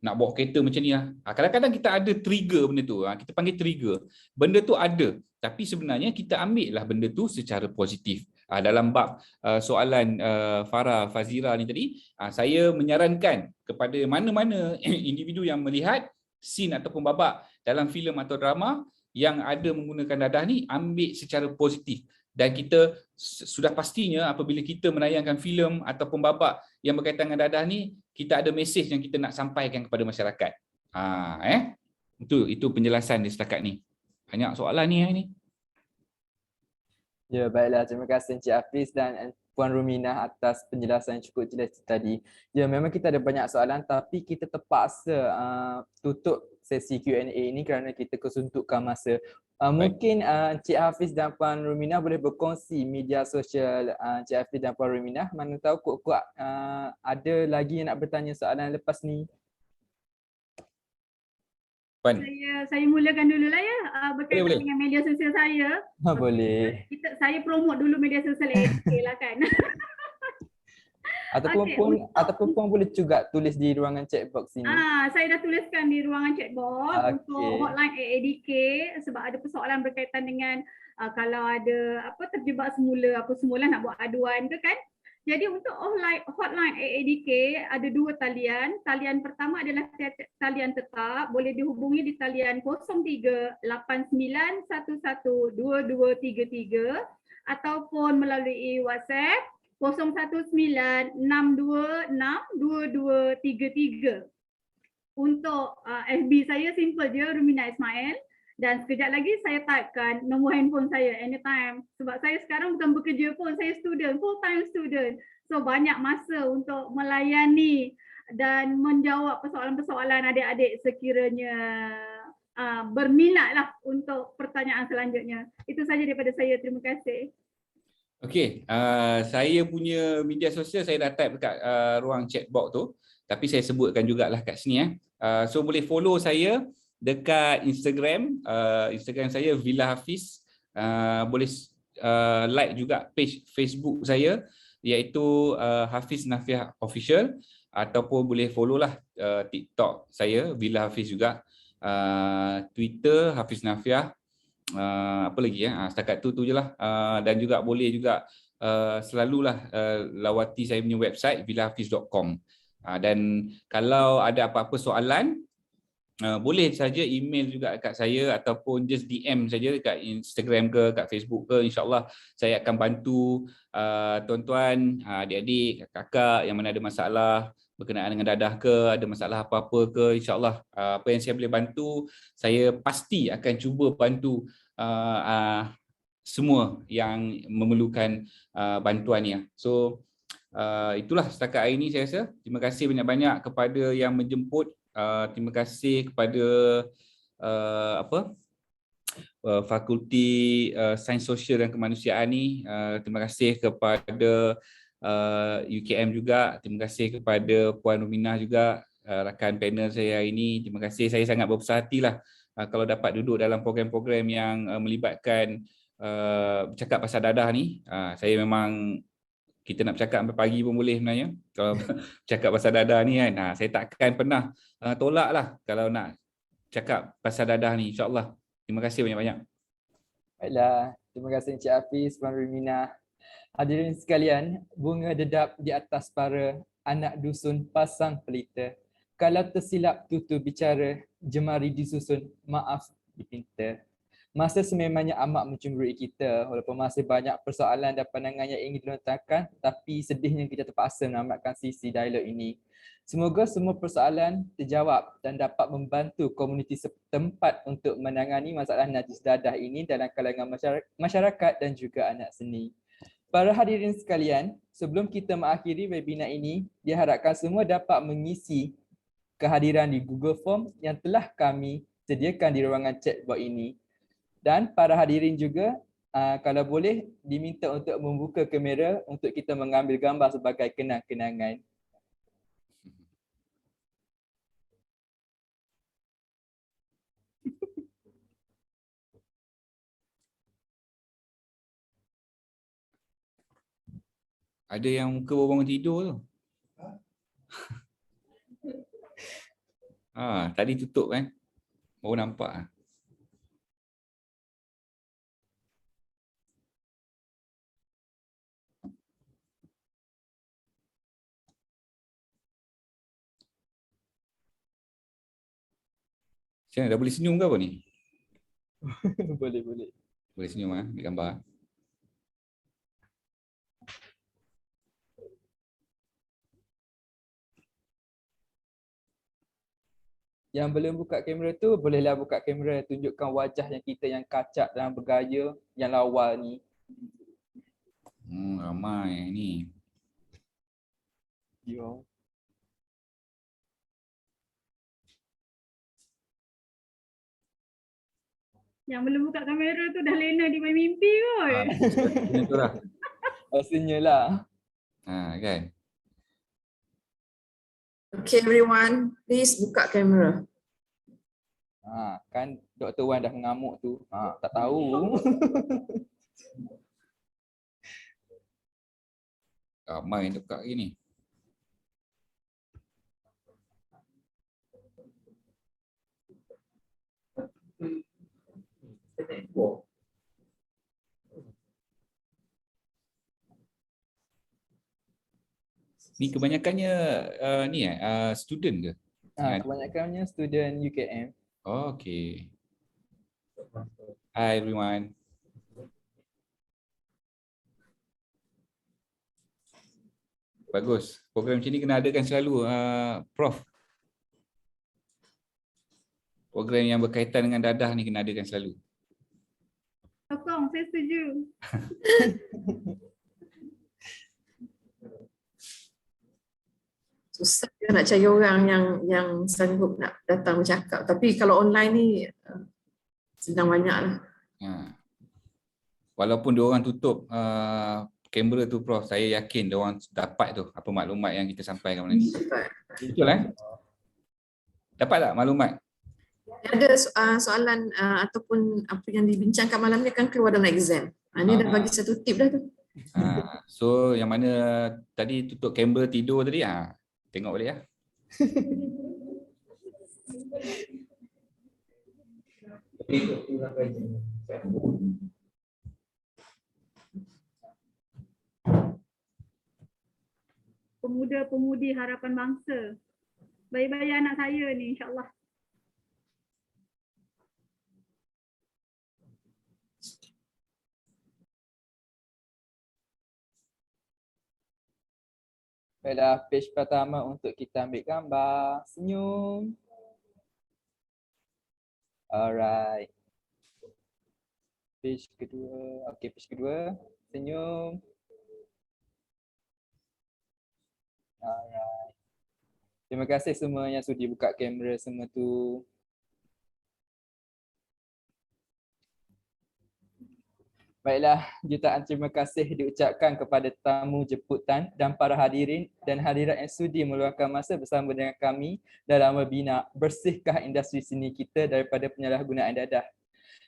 Speaker 1: nak bawa kereta macam ni. Kadang-kadang kita ada trigger benda tu, kita panggil trigger. Benda tu ada, tapi sebenarnya kita ambil lah benda tu secara positif. Dalam bab soalan Farah Fazira ni tadi, saya menyarankan kepada mana-mana individu yang melihat scene ataupun babak dalam filem atau drama yang ada menggunakan dadah ni, ambil secara positif. Dan kita sudah pastinya apabila kita menayangkan filem ataupun babak yang berkaitan dengan dadah ni, kita ada mesej yang kita nak sampaikan kepada masyarakat. Itu penjelasan di setakat ni. Banyak soalan ni hari ni.
Speaker 2: Ya, baiklah. Terima kasih Encik Hafiz dan Puan Ruminah atas penjelasan yang cukup jelas tadi. Ya, memang kita ada banyak soalan tapi kita terpaksa tutup sesi Q&A ini kerana kita kesuntukan masa. Mungkin Encik Hafiz dan Puan Ruminah boleh berkongsi media sosial Encik Hafiz dan Puan Ruminah. Mana tahu kuat-kuat ada lagi yang nak bertanya soalan lepas ni.
Speaker 3: Saya mulakan dulu lah ya, berkaitan dengan media sosial saya.
Speaker 2: Boleh.
Speaker 3: Saya promote dulu media sosial ADK lah kan.
Speaker 2: Ataupun Puan boleh juga tulis di ruangan chat box ini.
Speaker 3: Saya dah tuliskan di ruangan chat box untuk hotline AADK sebab ada persoalan berkaitan dengan kalau ada terjebak semula nak buat aduan ke kan. Jadi untuk hotline AADK ada dua talian. Talian pertama adalah talian tetap, boleh dihubungi di talian 0389112233 ataupun melalui WhatsApp 0196262233. Untuk FB saya simple je, Ruminah Ismail. Dan sekejap lagi saya typekan nombor handphone saya anytime. Sebab saya sekarang bukan bekerja pun, saya student, full time student. So banyak masa untuk melayani dan menjawab persoalan-persoalan adik-adik sekiranya berminatlah untuk pertanyaan selanjutnya. Itu saja daripada saya. Terima kasih.
Speaker 1: Okey, saya punya media sosial saya dah type dekat ruang chat box tu, tapi saya sebutkan jugalah kat sini. So boleh follow saya dekat Instagram, Instagram saya Villa Hafiz. Boleh like juga page Facebook saya iaitu Hafiz Nafiah Official, ataupun boleh follow lah TikTok saya Villa Hafiz juga, Twitter Hafiz Nafiah. Apa lagi ya, setakat tu je lah. Dan juga boleh juga selalulah lawati saya punya website villahafiz.com. Dan kalau ada apa-apa soalan, boleh saja email juga kat saya ataupun just DM saja dekat Instagram ke kat Facebook ke. InsyaAllah saya akan bantu tuan-tuan, adik-adik, kakak yang mana ada masalah berkenaan dengan dadah ke, ada masalah apa-apa ke, insyaAllah apa yang saya boleh bantu, saya pasti akan cuba bantu semua yang memerlukan bantuan ni. So itulah setakat hari ini saya rasa. Terima kasih banyak-banyak kepada yang menjemput. Terima kasih kepada Fakulti Sains Sosial dan Kemanusiaan ni. Terima kasih kepada UKM juga. Terima kasih kepada Puan Ruminah juga, rakan panel saya hari ini. Terima kasih, saya sangat berbesar hatilah kalau dapat duduk dalam program-program yang melibatkan bercakap pasal dadah ni. Saya memang, kita nak bercakap sampai pagi pun boleh sebenarnya kalau bercakap pasal dadah ni kan. Saya takkan pernah tolak lah kalau nak cakap pasal dadah ni, insyaAllah. Terima kasih banyak-banyak.
Speaker 2: Baiklah, terima kasih Encik Hafiz, Puan Ruminah. Hadirin sekalian, bunga dedap di atas para, anak dusun pasang pelita. Kalau tersilap tutur bicara, jemari disusun, maaf dipinta. Masa sememangnya amat mencemburui kita, walaupun masih banyak persoalan dan pandangan yang ingin dilontarkan, tapi sedihnya kita terpaksa menamatkan sisi dialog ini. Semoga semua persoalan terjawab dan dapat membantu komuniti setempat untuk menangani masalah najis dadah ini dalam kalangan masyarakat dan juga anak seni. Para hadirin sekalian, sebelum kita mengakhiri webinar ini, diharapkan semua dapat mengisi kehadiran di Google Form yang telah kami sediakan di ruangan chat box ini. Dan para hadirin juga, kalau boleh diminta untuk membuka kamera untuk kita mengambil gambar sebagai kenang-kenangan.
Speaker 1: Ada yang muka baru bangun tidur tu. Tadi tutup kan? Baru nampak. Macam mana, dah boleh senyum ke apa ni?
Speaker 2: Boleh.
Speaker 1: Boleh senyum ambil gambar.
Speaker 2: Yang belum buka kamera tu, bolehlah buka kamera, tunjukkan wajah yang kita yang kacak dan bergaya yang lawa ni.
Speaker 1: Ramai ni.
Speaker 2: Yo.
Speaker 3: Yang belum buka kamera tu dah lena di main mimpi kot.
Speaker 1: Itu lah.
Speaker 2: Pastinya lah.
Speaker 1: Kan?
Speaker 5: Okay everyone, please buka kamera.
Speaker 2: Kan Dr. Wan dah mengamuk tu. Tak tahu.
Speaker 1: Ramai yang dekat lagi ni. Ni kebanyakannya student ke?
Speaker 2: Kebanyakannya student UKM.
Speaker 1: Okay. Hi everyone. Bagus. Program macam ni kena adakan selalu, Prof. Program yang berkaitan dengan dadah ni kena adakan selalu.
Speaker 3: Sokong, saya setuju.
Speaker 5: susah dia nak cari orang yang sanggup nak datang bercakap. Tapi kalau online ni senang banyak lah.
Speaker 1: Walaupun diorang tutup kamera tu Prof, saya yakin diorang dapat tu apa maklumat yang kita sampaikan malam ni. Betul Dapat tak maklumat?
Speaker 5: Ada soalan ataupun apa yang dibincangkan malam ni akan keluar dalam exam. Ni dah bagi satu tip dah tu.
Speaker 1: So yang mana tadi tutup kamera tidur tadi, tengok balik lah.
Speaker 3: Pemuda-pemudi harapan bangsa. Bayi-bayi anak saya ni, insyaAllah.
Speaker 2: Baiklah, page pertama untuk kita ambil gambar. Senyum. Alright. Page kedua. Okey, page kedua. Senyum. Alright. Terima kasih semua yang sudi buka kamera semua tu. Baiklah, jutaan terima kasih diucapkan kepada tamu jemputan dan para hadirin dan hadirat yang sudi meluangkan masa bersama dengan kami dalam webinar Bersihkah Industri Seni Kita daripada Penyalahgunaan Dadah.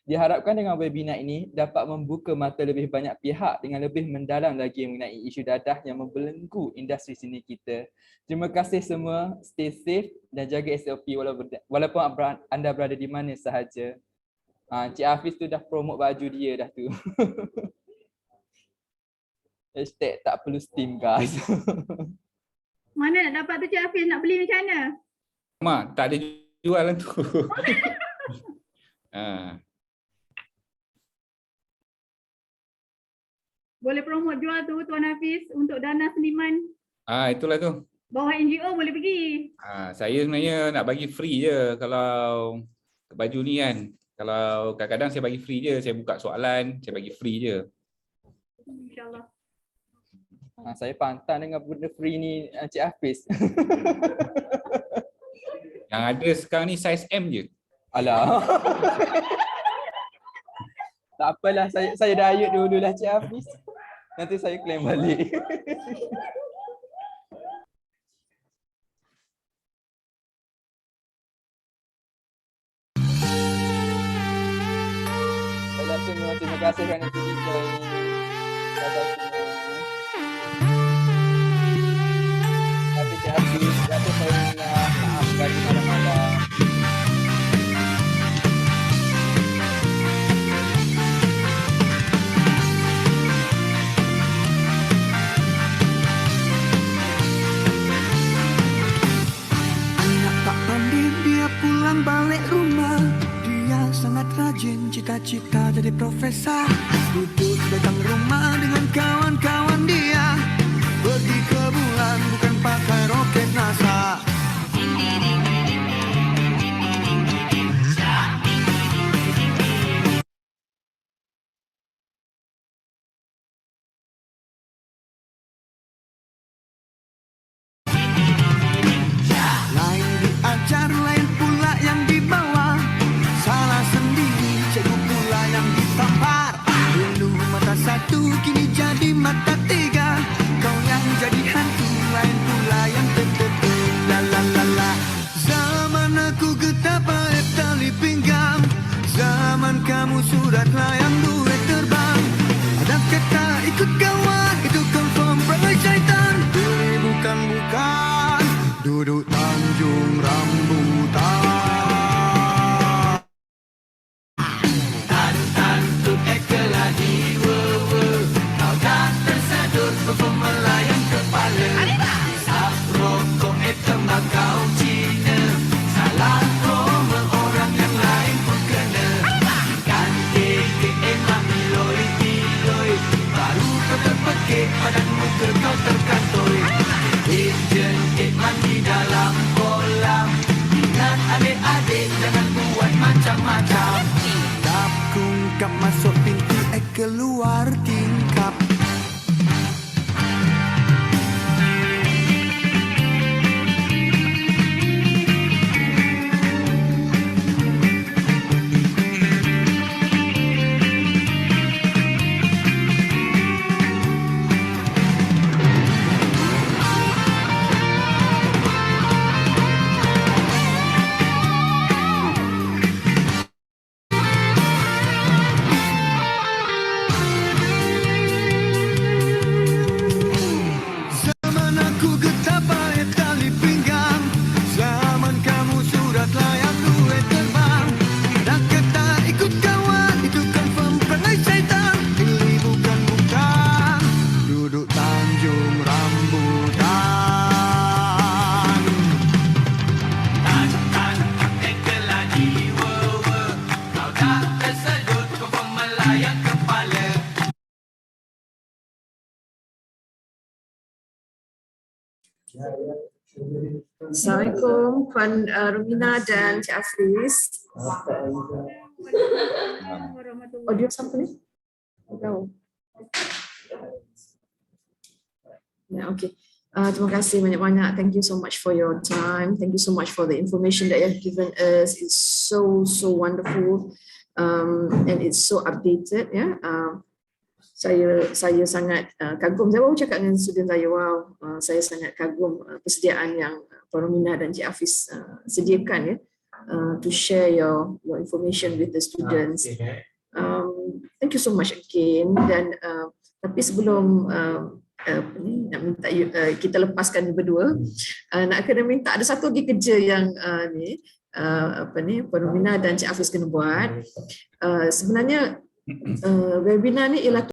Speaker 2: Diharapkan dengan webinar ini dapat membuka mata lebih banyak pihak dengan lebih mendalam lagi mengenai isu dadah yang membelenggu industri seni kita. Terima kasih semua, stay safe dan jaga SOP walaupun anda berada di mana sahaja. Cik Hafiz tu dah promote baju dia dah tu. Hashtag tak perlu steam guys.
Speaker 3: Mana nak dapat tu Cik Hafiz, nak beli macam mana?
Speaker 1: Mak, tak ada jualan tu.
Speaker 3: Boleh promote jual tu Tuan Hafiz untuk dana seniman.
Speaker 1: Itulah tu.
Speaker 3: Bawah NGO boleh pergi.
Speaker 1: Saya sebenarnya nak bagi free je kalau baju ni kan. Kalau kadang-kadang saya bagi free je, saya buka soalan, saya bagi free je.
Speaker 3: InsyaAllah.
Speaker 2: Saya pantang dengan benda free ni Cik Hafiz.
Speaker 1: Yang ada sekarang ni saiz M je.
Speaker 2: Alah. Tak apalah, saya diet dululah Cik Hafiz. Nanti saya claim balik. Baiklah semua, terima kasih kerana sudi join. Dadah semua. Tapi Cik Hafiz, kata saya minta maaf dari malam-malam.
Speaker 6: Pulang balik rumah, dia sangat rajin, cita-cita jadi profesor. Duduk datang rumah dengan kawan-kawan dia, pergi ke bulan bukan pakai roket NASA. Lain diajar, lain pula yang dibawa. Salah sendiri, cikgu pula yang ditampar. Dulu mata satu, kini jadi mata tiga. Kau yang jadi hantu, lain pula yang tertutup. La la la la. Zaman aku getah tali pinggang. Zaman kamu surat layang duit terbang. Ada kata ikut kawan, itu confirm perangai syaitan. Beli bukan-bukan, duduk Tanjung Rambutan. Tantu ekela jiwa, kau tak tersedut melayang kepala. Isap rokok tembakau Cina, salah promo orang yang lain pun kena. Ganti
Speaker 5: Assalamualaikum Puan Rumina dan Cik Hafiz. Audio siapa ni? Tahu. Ya, okay. Terima kasih banyak-banyak. Thank you so much for your time. Thank you so much for the information that you have given us. It's so wonderful, and it's so updated. Ya, saya sangat kagum. Saya baru cakap dengan student saya, wow, saya sangat kagum persediaan yang Puan Rumina dan Cik Hafiz sediakan, ya, to share your information with the students. Thank you so much again. Dan tapi sebelum nak minta kita lepaskan berdua, nak kena minta ada satu lagi kerja yang Puan Rumina dan Cik Hafiz kena buat. Sebenarnya webinar ni ialah